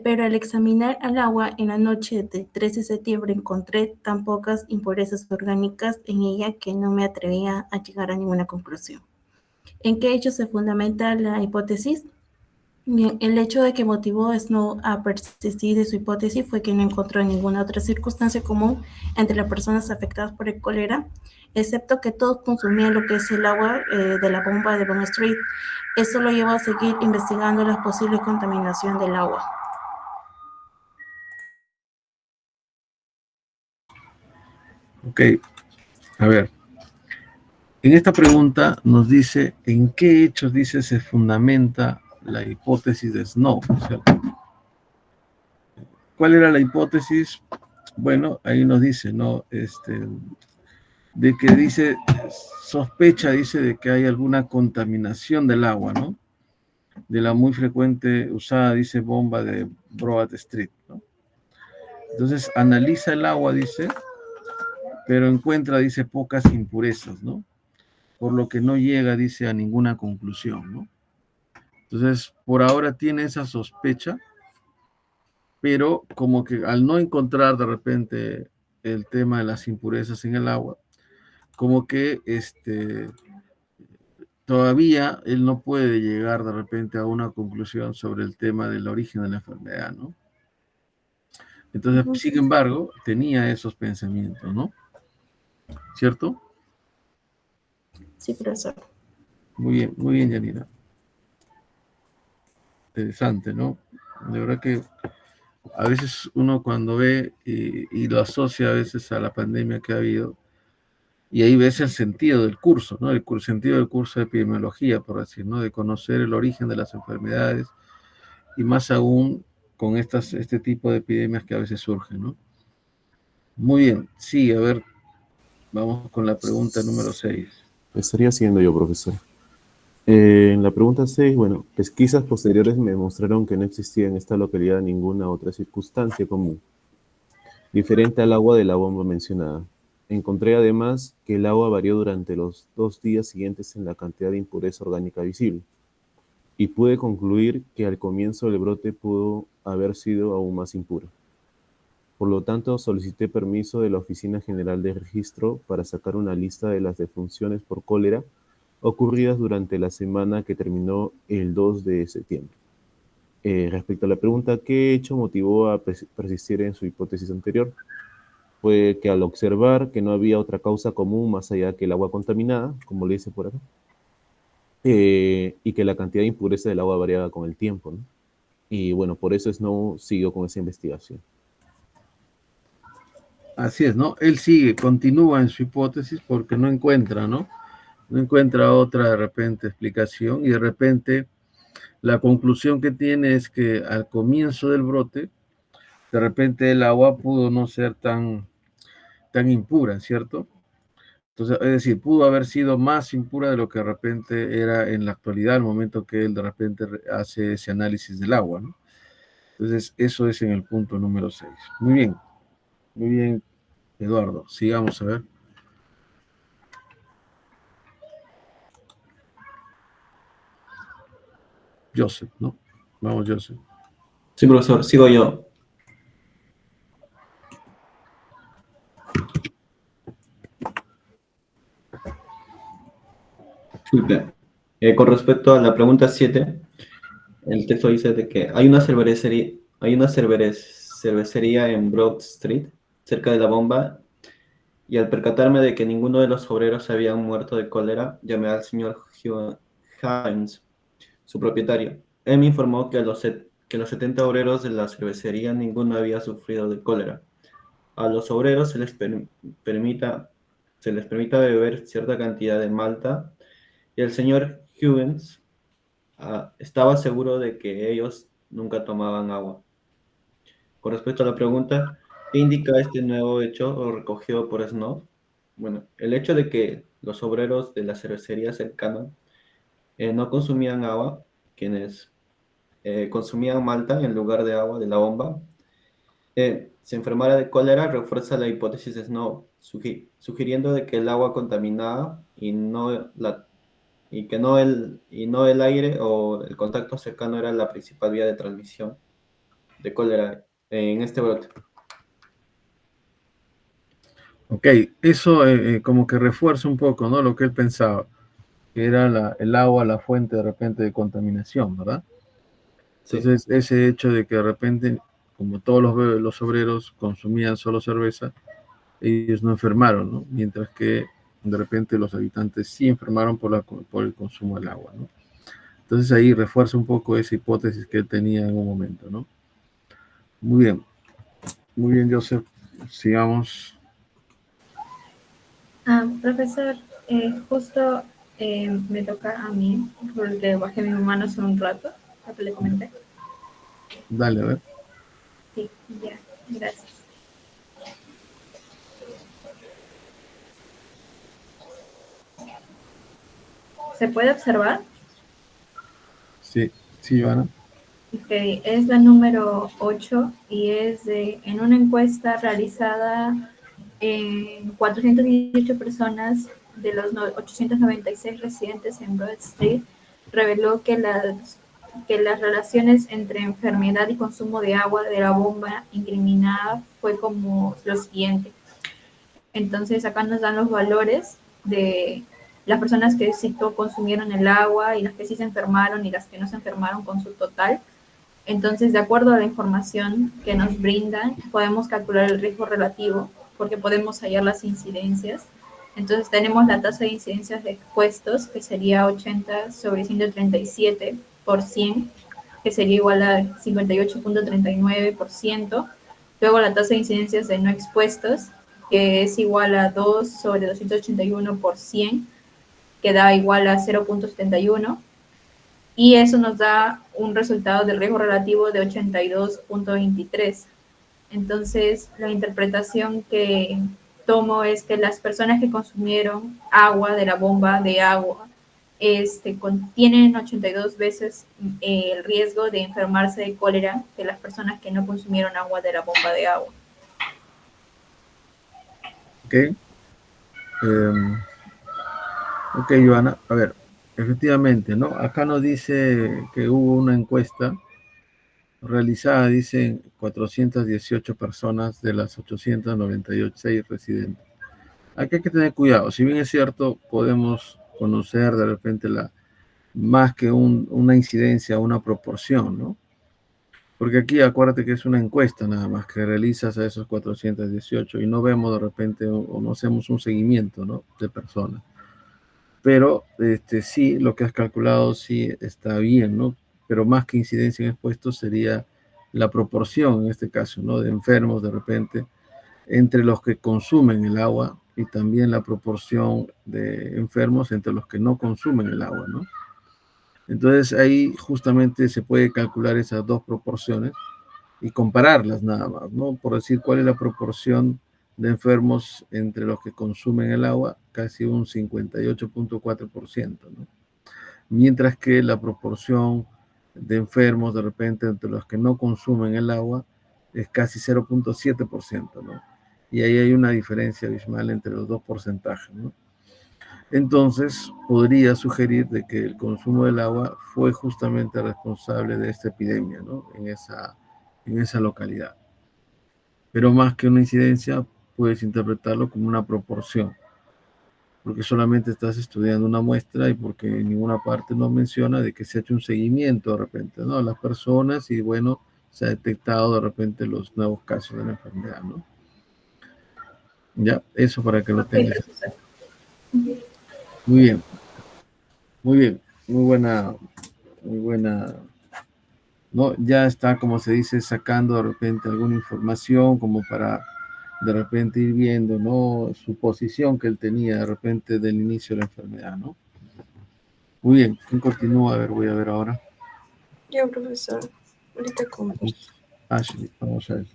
Pero al examinar el agua en la noche del 13 de septiembre encontré tan pocas impurezas orgánicas en ella que no me atrevía a llegar a ninguna conclusión. ¿En qué hecho se fundamenta la hipótesis? Bien, el hecho de que motivó a Snow a persistir de su hipótesis fue que no encontró ninguna otra circunstancia común entre las personas afectadas por el cólera, excepto que todos consumían lo que es el agua de la bomba de Bond Street. Eso lo llevó a seguir investigando la posible contaminación del agua. Ok, a ver. En esta pregunta nos dice en qué hechos, dice, se fundamenta la hipótesis de Snow, ¿cierto? ¿Cuál era la hipótesis? Bueno, ahí nos dice, ¿no? De que dice, sospecha, dice, de que hay alguna contaminación del agua, ¿no? De la muy frecuente usada, dice, bomba de Broad Street, ¿no? Entonces, analiza el agua, dice, pero encuentra, dice, pocas impurezas, ¿no? Por lo que no llega, dice, a ninguna conclusión, ¿no? Entonces, por ahora tiene esa sospecha, pero como que al no encontrar de repente el tema de las impurezas en el agua, como que todavía él no puede llegar de repente a una conclusión sobre el tema del origen de la enfermedad, ¿no? Entonces, sin embargo, tenía esos pensamientos, ¿no? ¿Cierto? Sí, profesor. Muy bien, Janina. Interesante, ¿no? De verdad que a veces uno cuando ve y lo asocia a veces a la pandemia que ha habido, y ahí ves el sentido del curso, ¿no? El sentido del curso de epidemiología, por decir, ¿no? De conocer el origen de las enfermedades y más aún con este tipo de epidemias que a veces surgen, ¿no? Muy bien, sí, a ver, vamos con la pregunta número 6. Estaría haciendo yo, profesor. En la pregunta 6, bueno, pesquisas posteriores me mostraron que no existía en esta localidad ninguna otra circunstancia común, diferente al agua de la bomba mencionada. Encontré además que el agua varió durante los 2 días siguientes en la cantidad de impureza orgánica visible, y pude concluir que al comienzo del brote pudo haber sido aún más impura. Por lo tanto, solicité permiso de la Oficina General de Registro para sacar una lista de las defunciones por cólera ocurridas durante la semana que terminó el 2 de septiembre. Respecto a la pregunta, ¿qué hecho motivó a persistir en su hipótesis anterior? Fue que al observar que no había otra causa común más allá que el agua contaminada, como le dice por acá, y que la cantidad de impureza del agua variaba con el tiempo, ¿no? y bueno, por eso Snow siguió con esa investigación. Así es, ¿no? Él sigue, continúa en su hipótesis porque no encuentra, ¿no? No encuentra otra de repente explicación y de repente la conclusión que tiene es que al comienzo del brote, de repente el agua pudo no ser tan impura, ¿cierto? Entonces, es decir, pudo haber sido más impura de lo que de repente era en la actualidad, al momento que él de repente hace ese análisis del agua, ¿no? Entonces, eso es en el punto número 6. Muy bien, Eduardo. Sigamos a ver. Joseph, ¿no? Vamos, Joseph. Sí, profesor, sigo yo. Disculpe. Con respecto a la pregunta 7, el texto dice de que cervecería en Broad Street, cerca de la bomba, y al percatarme de que ninguno de los obreros habían muerto de cólera, llamé al señor Hines, su propietario. Él me informó que los 70 obreros de la cervecería ninguno había sufrido de cólera. A los obreros se les permita beber cierta cantidad de malta, y el señor Hines estaba seguro de que ellos nunca tomaban agua. Con respecto a la pregunta, ¿qué indica este nuevo hecho o recogido por Snow? Bueno, el hecho de que los obreros de la cervecería cercana no consumían agua, quienes consumían malta en lugar de agua de la bomba, se enfermara de cólera, refuerza la hipótesis de Snow, sugiriendo de que el agua contaminada y que no el aire o el contacto cercano era la principal vía de transmisión de cólera en este brote. Ok, eso como que refuerza un poco, ¿no? Lo que él pensaba, que era el agua la fuente de repente de contaminación, ¿verdad? Sí. Entonces, ese hecho de que de repente, como todos los obreros consumían solo cerveza, ellos no enfermaron, ¿no? Mientras que de repente los habitantes sí enfermaron por el consumo del agua, ¿no? Entonces ahí refuerza un poco esa hipótesis que él tenía en un momento, ¿no? Muy bien, Joseph. Sigamos. Profesor, justo me toca a mí, porque bajé mi mano hace un rato, lo que le comenté. Dale, a ver. Sí, ya, gracias. ¿Se puede observar? Sí, Ivana. Okay, es la número 8 y es en una encuesta realizada en 418 personas de los 896 residentes en Broad Street, reveló que las relaciones entre enfermedad y consumo de agua de la bomba incriminada fue como lo siguiente. Entonces acá nos dan los valores de las personas que sí consumieron el agua y las que sí se enfermaron y las que no se enfermaron con su total. Entonces, de acuerdo a la información que nos brindan, podemos calcular el riesgo relativo porque podemos hallar las incidencias. Entonces, tenemos la tasa de incidencias de expuestos, que sería 80 sobre 137 por 100, que sería igual a 58.39%. Luego, la tasa de incidencias de no expuestos, que es igual a 2 sobre 281 por 100, que da igual a 0.71. Y eso nos da un resultado de riesgo relativo de 82.23. Entonces, la interpretación que tomo es que las personas que consumieron agua de la bomba de agua tienen 82 veces el riesgo de enfermarse de cólera que las personas que no consumieron agua de la bomba de agua. Ok. Ok, Joana. A ver, efectivamente, ¿no? Acá nos dice que hubo una encuesta realizada, dicen 418 personas de las 896 residentes. Aquí hay que tener cuidado. Si bien es cierto, podemos conocer de repente más que una incidencia, una proporción, ¿no? Porque aquí acuérdate que es una encuesta nada más que realizas a esos 418 y no vemos de repente o no hacemos un seguimiento, ¿no? De personas. Pero sí, lo que has calculado sí está bien, ¿no? pero más que incidencia en expuestos sería la proporción, en este caso, ¿no? De enfermos de repente entre los que consumen el agua y también la proporción de enfermos entre los que no consumen el agua, ¿no? Entonces ahí justamente se puede calcular esas dos proporciones y compararlas nada más, ¿no? Por decir cuál es la proporción de enfermos entre los que consumen el agua, casi un 58.4%, ¿no? Mientras que la proporción de enfermos de repente entre los que no consumen el agua es casi 0.7%, ¿no? Y ahí hay una diferencia abismal entre los dos porcentajes, ¿no? Entonces, podría sugerir de que el consumo del agua fue justamente responsable de esta epidemia, ¿no? En esa localidad. Pero más que una incidencia, puedes interpretarlo como una proporción, porque solamente estás estudiando una muestra y porque en ninguna parte no menciona de que se ha hecho un seguimiento de repente, ¿no? A las personas y bueno, se ha detectado de repente los nuevos casos de la enfermedad, ¿no? Ya, eso para que lo Ok, tengas. profesor. Muy bien, muy bien, muy buena, ¿no? Ya está, como se dice, sacando de repente alguna información como para de repente ir viendo, ¿no? Su posición que él tenía de repente del inicio de la enfermedad, ¿no? Muy bien, ¿quién continúa? A ver, voy a ver ahora. Yo, profesor, ahorita comparto. Ashley, vamos a ver.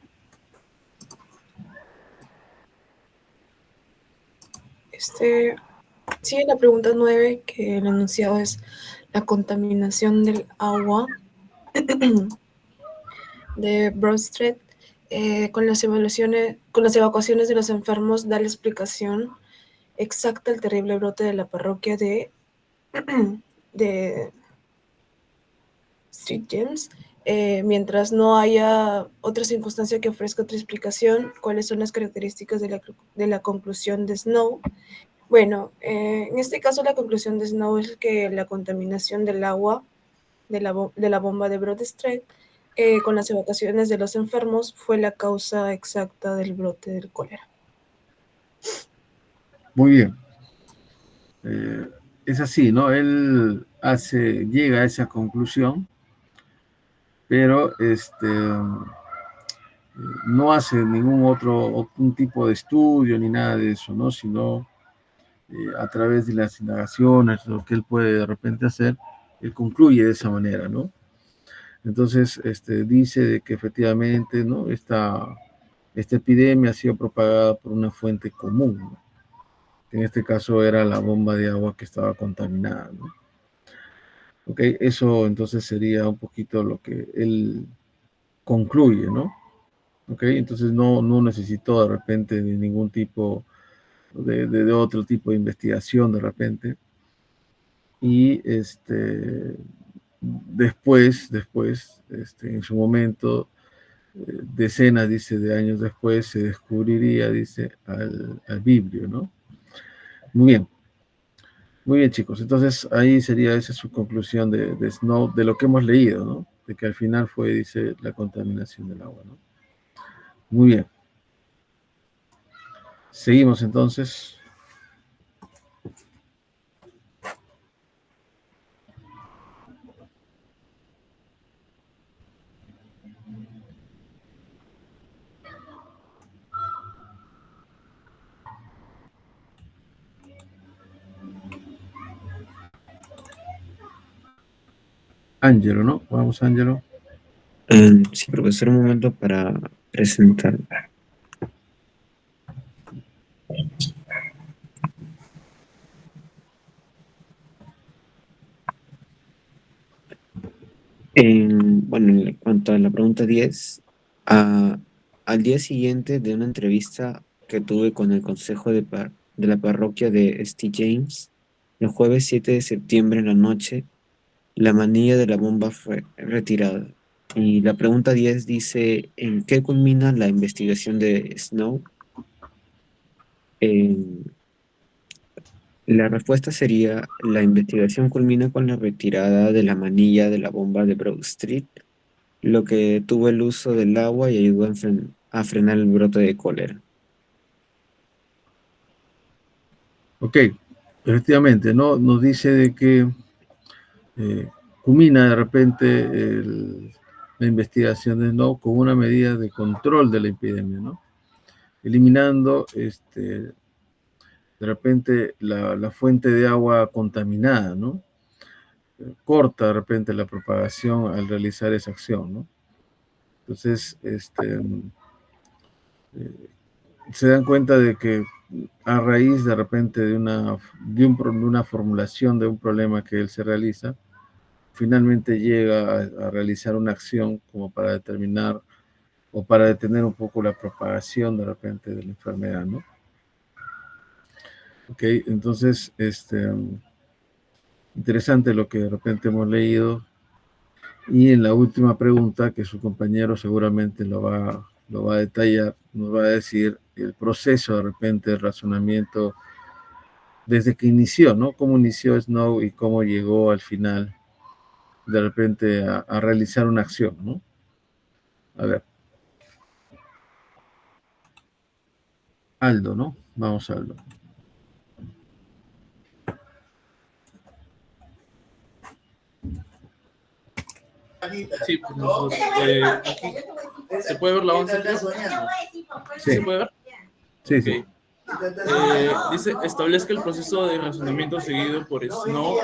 Sigue la pregunta 9, que el enunciado es la contaminación del agua de Broad Street. Con las evacuaciones de los enfermos, da la explicación exacta al terrible brote de la parroquia de Street James. Mientras no haya otra circunstancia que ofrezca otra explicación, ¿cuáles son las características de la conclusión de Snow? Bueno, en este caso la conclusión de Snow es que la contaminación del agua de la bomba de Broad Street con las evacuaciones de los enfermos fue la causa exacta del brote del cólera. Muy bien. Es así, ¿no? Él llega a esa conclusión, pero no hace ningún un tipo de estudio ni nada de eso, ¿no? Sino a través de las indagaciones, lo que él puede de repente hacer, él concluye de esa manera, ¿no? Entonces, dice de que efectivamente, ¿no? Esta epidemia ha sido propagada por una fuente común, ¿no? Que en este caso era la bomba de agua que estaba contaminada, ¿no? Ok, eso entonces sería un poquito lo que él concluye, ¿no? Ok, entonces no necesitó de repente de ningún tipo de otro tipo de investigación de repente. Y después, en su momento, decenas, dice, de años después, se descubriría, dice, al vibrio, ¿no? Muy bien, chicos. Entonces, ahí sería esa su conclusión de Snow, de lo que hemos leído, ¿no? De que al final fue, dice, la contaminación del agua, ¿no? Muy bien. Seguimos entonces. Ángelo, ¿no? Vamos, Ángelo. Sí, profesor, un momento para presentar. Bueno, en cuanto a la pregunta 10, al día siguiente de una entrevista que tuve con el consejo de la parroquia de St. James, el jueves 7 de septiembre en la noche, la manilla de la bomba fue retirada. Y la pregunta 10 dice, ¿en qué culmina la investigación de Snow? La respuesta sería, la investigación culmina con la retirada de la manilla de la bomba de Broad Street, lo que tuvo el uso del agua y ayudó a frenar el brote de cólera. Ok, efectivamente, ¿no? Nos dice de que culmina de repente la investigación de Snow con una medida de control de la epidemia, ¿no? Eliminando de repente la fuente de agua contaminada, ¿no? Corta de repente la propagación al realizar esa acción, ¿no? Entonces, se dan cuenta de que a raíz de repente de una formulación de un problema que él se realiza, finalmente llega a realizar una acción como para determinar o para detener un poco la propagación de repente de la enfermedad, ¿no? Ok, entonces, interesante lo que de repente hemos leído. Y en la última pregunta, que su compañero seguramente lo va a detallar, nos va a decir el proceso de repente de razonamiento desde que inició, ¿no? Cómo inició Snow y cómo llegó al final de repente a realizar una acción, ¿no? A ver. Aldo, ¿no? Vamos, Aldo. Sí, profesor. Aquí, ¿se puede ver la avance? Sí. ¿Se puede ver? Sí, Ok. sí. Dice, establezca el proceso de razonamiento seguido por Snow.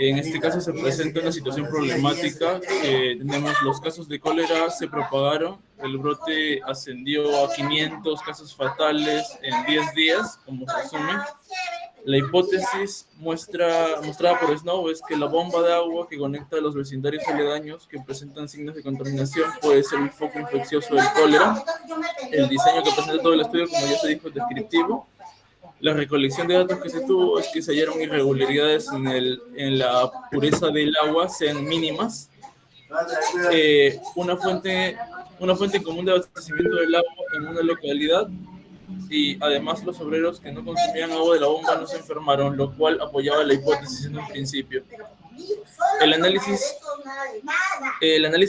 En este caso se presenta una situación problemática que tenemos los casos de cólera se propagaron, el brote ascendió a 500 casos fatales en 10 días, como resumen. La hipótesis mostrada por Snow es que la bomba de agua que conecta a los vecindarios aledaños que presentan signos de contaminación puede ser el foco infeccioso del cólera. El diseño que presenta todo el estudio, como ya se dijo, es descriptivo. La recolección de datos que se tuvo es que se hallaron irregularidades en la pureza del agua, sean mínimas. Una fuente común de abastecimiento del agua en una localidad, y además los obreros que no consumían agua de la bomba no se enfermaron, lo cual apoyaba la hipótesis en un principio. El análisis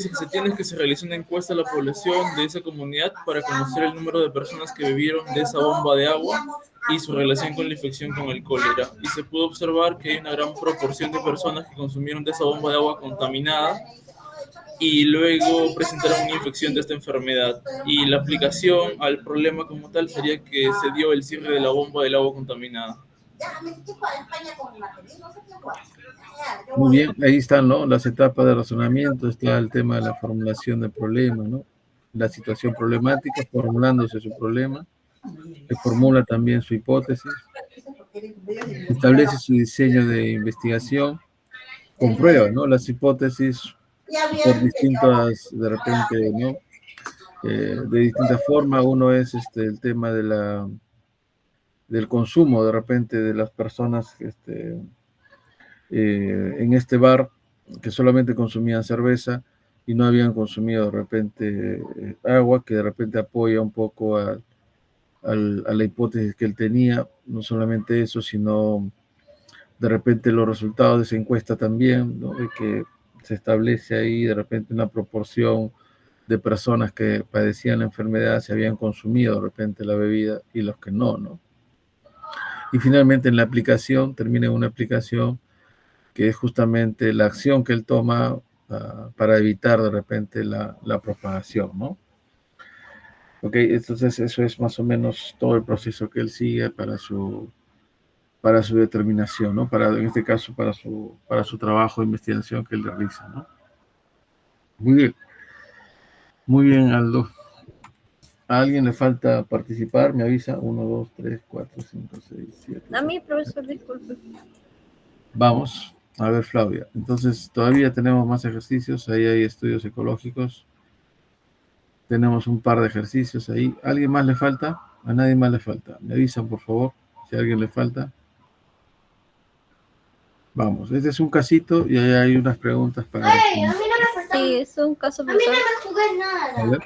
que se tiene es que se realizó una encuesta a la población de esa comunidad para conocer el número de personas que bebieron de esa bomba de agua y su relación con la infección con el cólera. Y se pudo observar que hay una gran proporción de personas que consumieron de esa bomba de agua contaminada y luego presentaron una infección de esta enfermedad. Y la aplicación al problema como tal sería que se dio el cierre de la bomba del agua contaminada. Muy bien, ahí están, ¿no? Las etapas de razonamiento, está el tema de la formulación del problema, ¿no? La situación problemática, formulándose su problema, se formula también su hipótesis, establece su diseño de investigación, comprueba, ¿no? Las hipótesis por distintas, de repente, ¿no? De distintas formas. Uno es el tema del consumo, de repente, de las personas en este bar que solamente consumían cerveza y no habían consumido de repente agua, que de repente apoya un poco a la hipótesis que él tenía. No solamente eso, sino de repente los resultados de esa encuesta también, ¿no? De que se establece ahí de repente una proporción de personas que padecían la enfermedad, se habían consumido de repente la bebida y los que no, ¿no? Y finalmente en la aplicación, termina en una aplicación que es justamente la acción que él toma para evitar de repente la propagación, ¿no? Ok, entonces eso es más o menos todo el proceso que él sigue para su determinación, ¿no? En este caso, para su trabajo de investigación que él realiza, ¿no? Muy bien, Aldo. ¿A alguien le falta participar? Me avisa. 1, 2, 3, 4, 5, 6, 7. A mí, profesor, disculpe. Vamos. A ver, Flavia. Entonces, todavía tenemos más ejercicios. Ahí hay estudios ecológicos. Tenemos un par de ejercicios ahí. ¿A alguien más le falta? A nadie más le falta. Me avisan, por favor, si a alguien le falta. Vamos, este es un casito y ahí hay unas preguntas para responder. Sí, es un caso, profesor. A ver.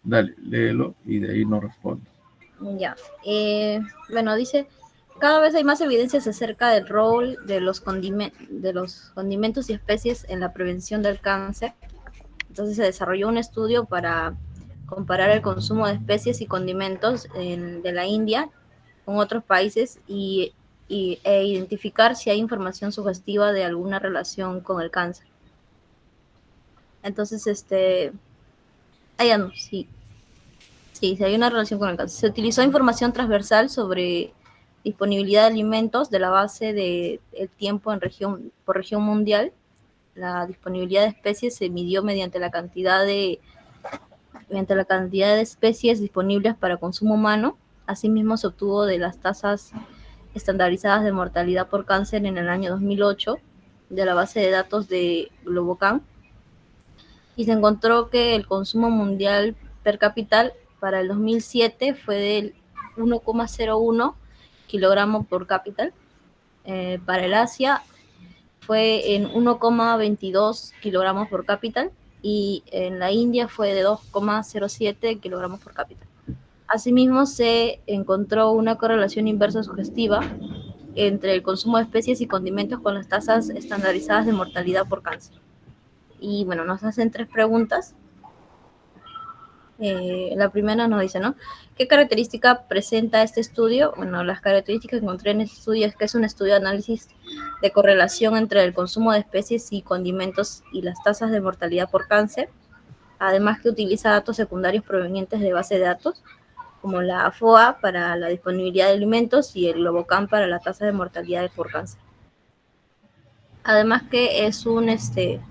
Dale, léelo y de ahí no respondo. Ya. Bueno, dice, cada vez hay más evidencias acerca del rol de los condimentos y especies en la prevención del cáncer. Entonces se desarrolló un estudio para comparar el consumo de especies y condimentos de la India con otros países y e identificar si hay información sugestiva de alguna relación con el cáncer. Entonces, no, sí. Sí, hay una relación con el cáncer. Se utilizó información transversal sobre disponibilidad de alimentos de la base del tiempo por región mundial. La disponibilidad de especies se midió mediante la cantidad de especies disponibles para consumo humano. Asimismo, se obtuvo de las tasas estandarizadas de mortalidad por cáncer en el año 2008 de la base de datos de Globocan, y se encontró que el consumo mundial per cápita para el 2007 fue del 1,01 kilogramos por cápita. Para el Asia fue en 1,22 kilogramos por cápita, y en la India fue de 2,07 kilogramos por cápita. Asimismo, se encontró una correlación inversa sugestiva entre el consumo de especies y condimentos con las tasas estandarizadas de mortalidad por cáncer. Y bueno, nos hacen 3 preguntas. La primera nos dice, ¿no? ¿Qué característica presenta este estudio? Bueno, las características que encontré en este estudio es que es un estudio de análisis de correlación entre el consumo de especies y condimentos y las tasas de mortalidad por cáncer. Además, que utiliza datos secundarios provenientes de base de datos, como la FOA para la disponibilidad de alimentos y el Globocan para la tasa de mortalidad por cáncer. Además, que es un estudio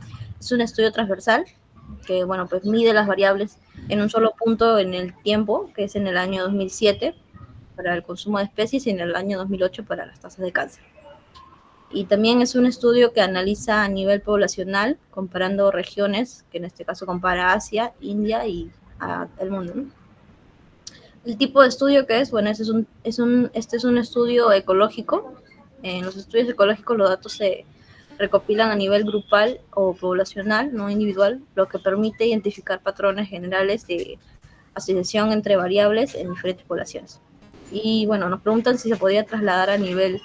transversal que, bueno, pues mide las variables en un solo punto en el tiempo, que es en el año 2007 para el consumo de especies y en el año 2008 para las tasas de cáncer. Y también es un estudio que analiza a nivel poblacional, comparando regiones, que en este caso compara Asia, India y el mundo, ¿no? El tipo de estudio que es, bueno, este es un estudio ecológico. En los estudios ecológicos los datos se recopilan a nivel grupal o poblacional, no individual, lo que permite identificar patrones generales de asociación entre variables en diferentes poblaciones. Y bueno, nos preguntan si se podía trasladar a nivel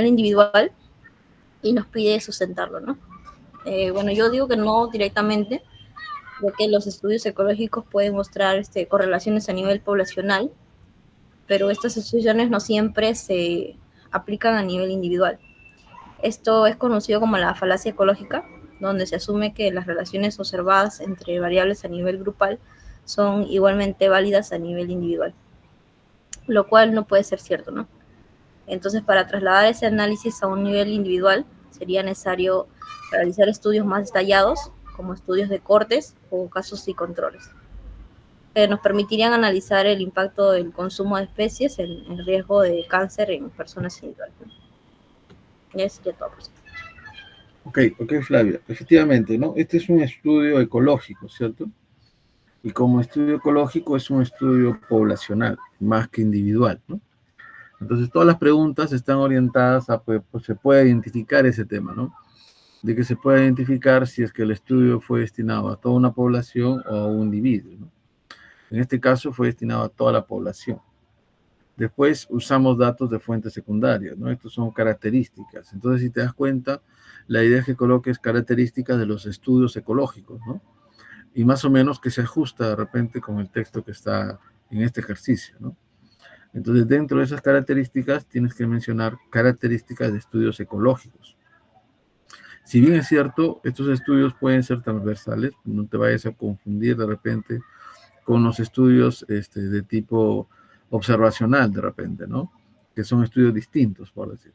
individual, y nos pide sustentarlo, ¿no? Bueno, yo digo que no directamente, porque los estudios ecológicos pueden mostrar correlaciones a nivel poblacional, pero estas asociaciones no siempre se aplican a nivel individual. Esto es conocido como la falacia ecológica, donde se asume que las relaciones observadas entre variables a nivel grupal son igualmente válidas a nivel individual, lo cual no puede ser cierto, ¿no? Entonces, para trasladar ese análisis a un nivel individual, sería necesario realizar estudios más detallados, como estudios de cortes o casos y controles, que nos permitirían analizar el impacto del consumo de especies en el riesgo de cáncer en personas individuales. Es de todo. Ok, Flavia. Efectivamente, ¿no? Este es un estudio ecológico, ¿cierto? Y como estudio ecológico es un estudio poblacional, más que individual, ¿no? Entonces, todas las preguntas están orientadas a, pues, se puede identificar ese tema, ¿no? De que se pueda identificar si es que el estudio fue destinado a toda una población o a un individuo, ¿no? En este caso fue destinado a toda la población. Después usamos datos de fuentes secundarias, ¿no? Estos son características. Entonces, si te das cuenta, la idea es que coloques características de los estudios ecológicos, ¿no? Y más o menos que se ajusta de repente con el texto que está en este ejercicio, ¿no? Entonces, dentro de esas características, tienes que mencionar características de estudios ecológicos. Si bien es cierto, estos estudios pueden ser transversales, no te vayas a confundir de repente con los estudios de tipo observacional de repente, ¿no? Que son estudios distintos, por decir.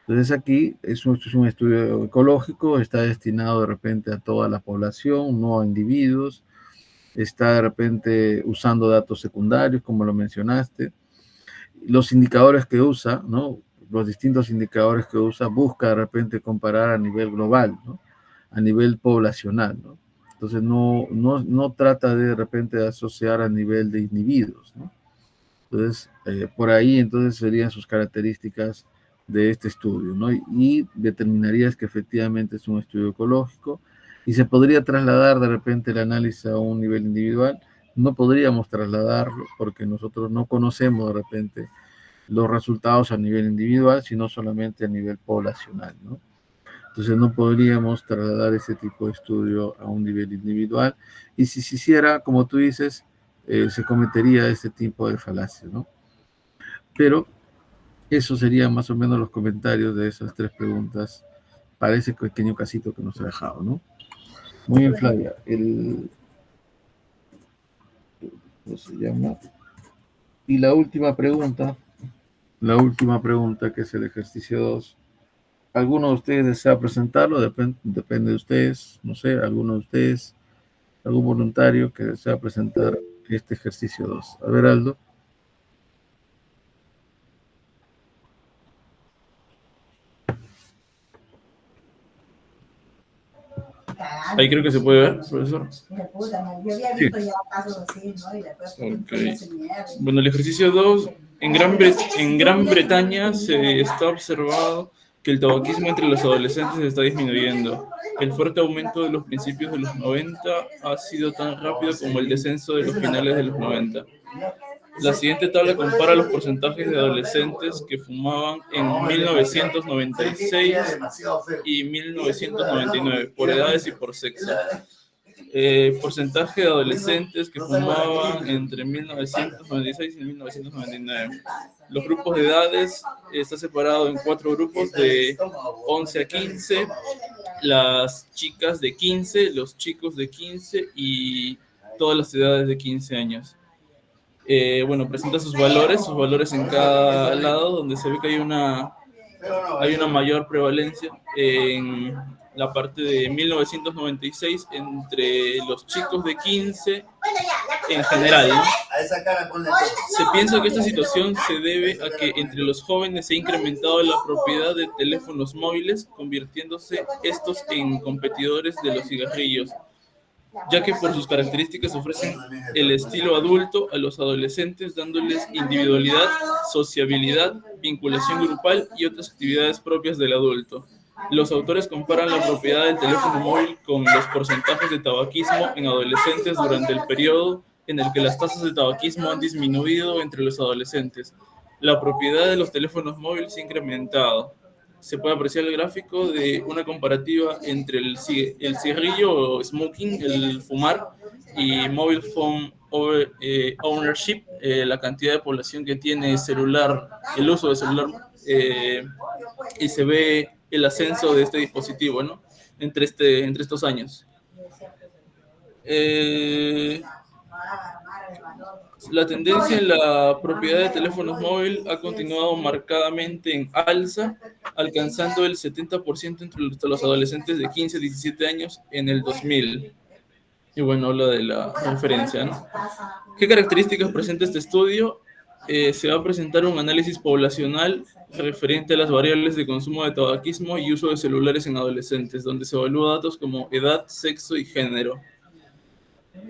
Entonces aquí es un estudio ecológico, está destinado de repente a toda la población, no a individuos, está de repente usando datos secundarios, como lo mencionaste. Los indicadores que usa, ¿no? Los distintos indicadores que usa, busca de repente comparar a nivel global, ¿no? A nivel poblacional, ¿no? Entonces no trata de repente asociar a nivel de individuos, ¿no? Entonces, por ahí entonces serían sus características de este estudio, ¿no? Y determinarías que efectivamente es un estudio ecológico y se podría trasladar de repente el análisis a un nivel individual. No podríamos trasladarlo porque nosotros no conocemos de repente los resultados a nivel individual, sino solamente a nivel poblacional, ¿no? Entonces no podríamos trasladar ese tipo de estudio a un nivel individual y si se hiciera, como tú dices, se cometería este tipo de falacia, ¿no? Pero Eso serían más o menos los comentarios de esas 3 preguntas para ese pequeño casito que nos ha dejado, ¿no? Muy bien, Flavia. ¿Cómo se llama? Y la última pregunta, que es el ejercicio 2. ¿Alguno de ustedes desea presentarlo? Depende de ustedes, no sé, alguno de ustedes, algún voluntario que desea presentar este ejercicio 2. A ver, Aldo. Ahí creo que se puede ver, profesor. Sí. Okay. Bueno, el ejercicio 2, en Gran Bretaña se está observado que el tabaquismo entre los adolescentes está disminuyendo. El fuerte aumento de los principios de los 90 ha sido tan rápido como el descenso de los finales de los 90. La siguiente tabla compara los porcentajes de adolescentes que fumaban en 1996 y 1999, por edades y por sexo. Porcentaje de adolescentes que fumaban entre 1996 y 1999. Los grupos de edades está separado en 4 grupos de 11 a 15, las chicas de 15, los chicos de 15 y todas las edades de 15 años. Bueno, presenta sus valores en cada lado, donde se ve que hay una mayor prevalencia en la parte de 1996 entre los chicos de 15 en general, ¿no? Se piensa que esta situación se debe a que entre los jóvenes se ha incrementado la propiedad de teléfonos móviles, convirtiéndose estos en competidores de los cigarrillos, ya que por sus características ofrecen el estilo adulto a los adolescentes, dándoles individualidad, sociabilidad, vinculación grupal y otras actividades propias del adulto. Los autores comparan la propiedad del teléfono móvil con los porcentajes de tabaquismo en adolescentes durante el periodo en el que las tasas de tabaquismo han disminuido entre los adolescentes. La propiedad de los teléfonos móviles se ha incrementado. Se puede apreciar el gráfico de una comparativa entre el cigarrillo o smoking, el fumar, y mobile phone ownership, la cantidad de población que tiene celular, el uso de celular, y se ve el ascenso de este dispositivo, ¿no? Entre estos años. La tendencia en la propiedad de teléfonos móviles ha continuado marcadamente en alza, alcanzando el 70% entre los adolescentes de 15 a 17 años en el 2000. Y bueno, habla de la referencia, ¿no? ¿Qué características presenta este estudio? Se va a presentar un análisis poblacional referente a las variables de consumo de tabaquismo y uso de celulares en adolescentes, donde se evalúa datos como edad, sexo y género.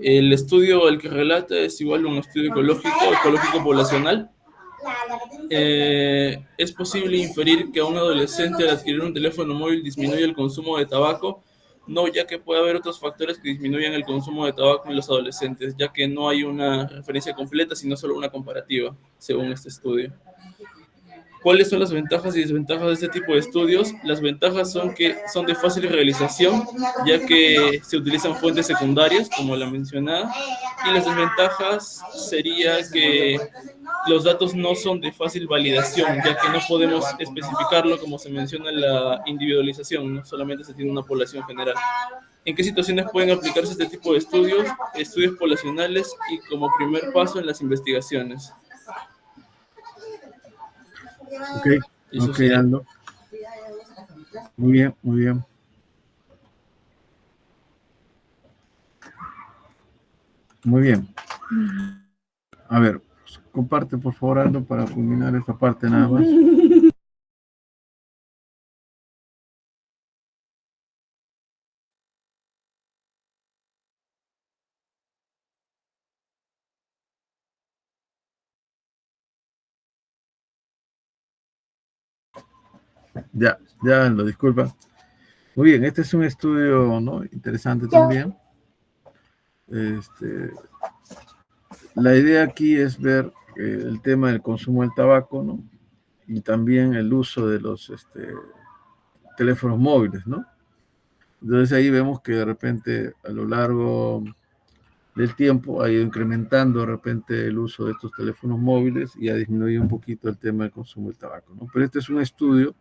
El estudio al que relata es igual un estudio ecológico poblacional. Es posible inferir que a un adolescente al adquirir un teléfono móvil disminuye el consumo de tabaco, no, ya que puede haber otros factores que disminuyan el consumo de tabaco en los adolescentes, ya que no hay una referencia completa, sino solo una comparativa, según este estudio. ¿Cuáles son las ventajas y desventajas de este tipo de estudios? Las ventajas son que son de fácil realización, ya que se utilizan fuentes secundarias, como la mencionada, y las desventajas sería que los datos no son de fácil validación, ya que no podemos especificarlo como se menciona en la individualización, no solamente se tiene una población general. ¿En qué situaciones pueden aplicarse este tipo de estudios? Estudios poblacionales y como primer paso en las investigaciones. Ok, Aldo. Muy bien, muy bien. Muy bien. A ver, comparte por favor, Aldo, para culminar esta parte nada más. Ya, lo disculpa. Muy bien, este es un estudio, ¿no?, interesante también. La idea aquí es ver el tema del consumo del tabaco, ¿no?, y también el uso de los teléfonos móviles, ¿no? Entonces ahí vemos que de repente a lo largo del tiempo ha ido incrementando de repente el uso de estos teléfonos móviles y ha disminuido un poquito el tema del consumo del tabaco, ¿no? Pero este es un estudio,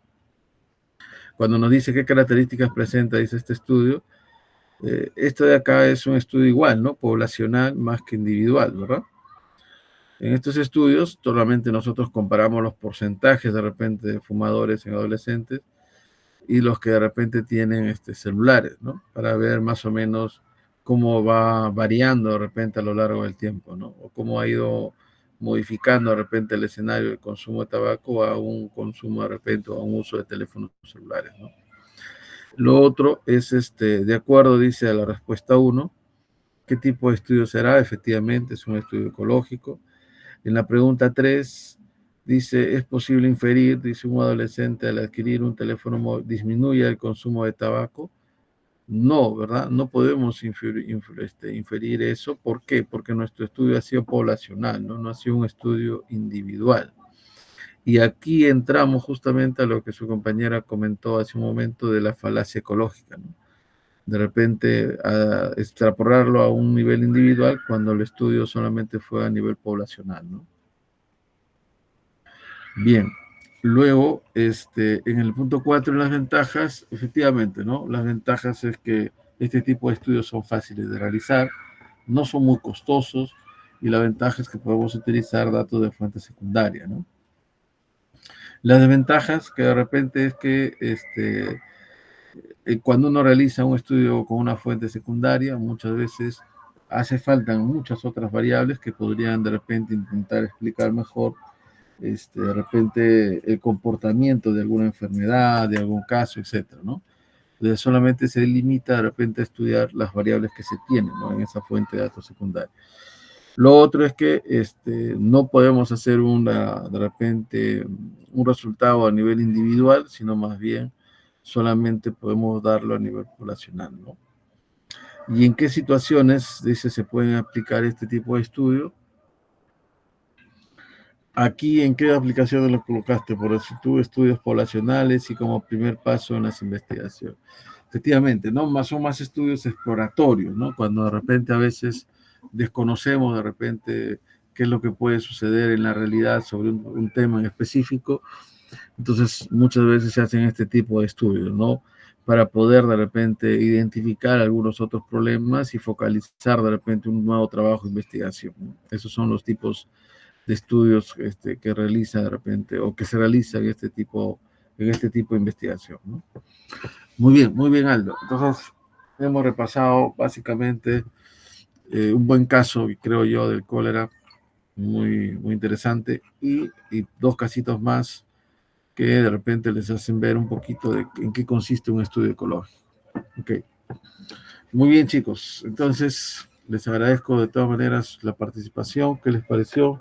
cuando nos dice qué características presenta, dice este estudio, esto de acá es un estudio igual, ¿no? Poblacional más que individual, ¿verdad? En estos estudios, solamente nosotros comparamos los porcentajes de repente de fumadores en adolescentes y los que de repente tienen celulares, ¿no? Para ver más o menos cómo va variando de repente a lo largo del tiempo, ¿no? O cómo ha ido modificando de repente el escenario del consumo de tabaco a un consumo de repente o a un uso de teléfonos celulares, ¿no? Lo otro es, de acuerdo, dice a la respuesta 1, ¿qué tipo de estudio será? Efectivamente, es un estudio ecológico. En la pregunta 3, dice, ¿es posible inferir, dice un adolescente, al adquirir un teléfono móvil, disminuye el consumo de tabaco? No, ¿verdad? No podemos inferir eso. ¿Por qué? Porque nuestro estudio ha sido poblacional, ¿no? No ha sido un estudio individual. Y aquí entramos justamente a lo que su compañera comentó hace un momento de la falacia ecológica, ¿no? De repente a extrapolarlo a un nivel individual cuando el estudio solamente fue a nivel poblacional, ¿no? Bien, luego, en el punto 4, en las ventajas, efectivamente, ¿no? Las ventajas es que este tipo de estudios son fáciles de realizar, no son muy costosos, y la ventaja es que podemos utilizar datos de fuente secundaria, ¿no? Las desventajas que de repente es que cuando uno realiza un estudio con una fuente secundaria, muchas veces hace falta muchas otras variables que podrían de repente intentar explicar mejor de repente el comportamiento de alguna enfermedad, de algún caso, etcétera, ¿no? Entonces solamente se limita de repente a estudiar las variables que se tienen, ¿no? En esa fuente de datos secundaria. Lo otro es que no podemos hacer de repente un resultado a nivel individual, sino más bien solamente podemos darlo a nivel poblacional, ¿no? ¿Y en qué situaciones, dice, se pueden aplicar este tipo de estudio? Aquí, ¿en qué aplicaciones lo colocaste? Por eso tú estudios poblacionales y como primer paso en las investigaciones. Efectivamente, ¿no? Son más estudios exploratorios, ¿no? Cuando de repente a veces desconocemos de repente qué es lo que puede suceder en la realidad sobre un tema en específico, entonces muchas veces se hacen este tipo de estudios, ¿no? Para poder de repente identificar algunos otros problemas y focalizar de repente un nuevo trabajo de investigación, ¿no? Esos son los tipos de estudios que realiza de repente o que se realiza en este tipo de investigación, ¿no? Muy bien, Aldo. Entonces, hemos repasado básicamente un buen caso, creo yo, del cólera, muy interesante, y dos casitos más que de repente les hacen ver un poquito de en qué consiste un estudio ecológico. Ok. Muy bien, chicos. Entonces, les agradezco de todas maneras la participación. ¿Qué les pareció?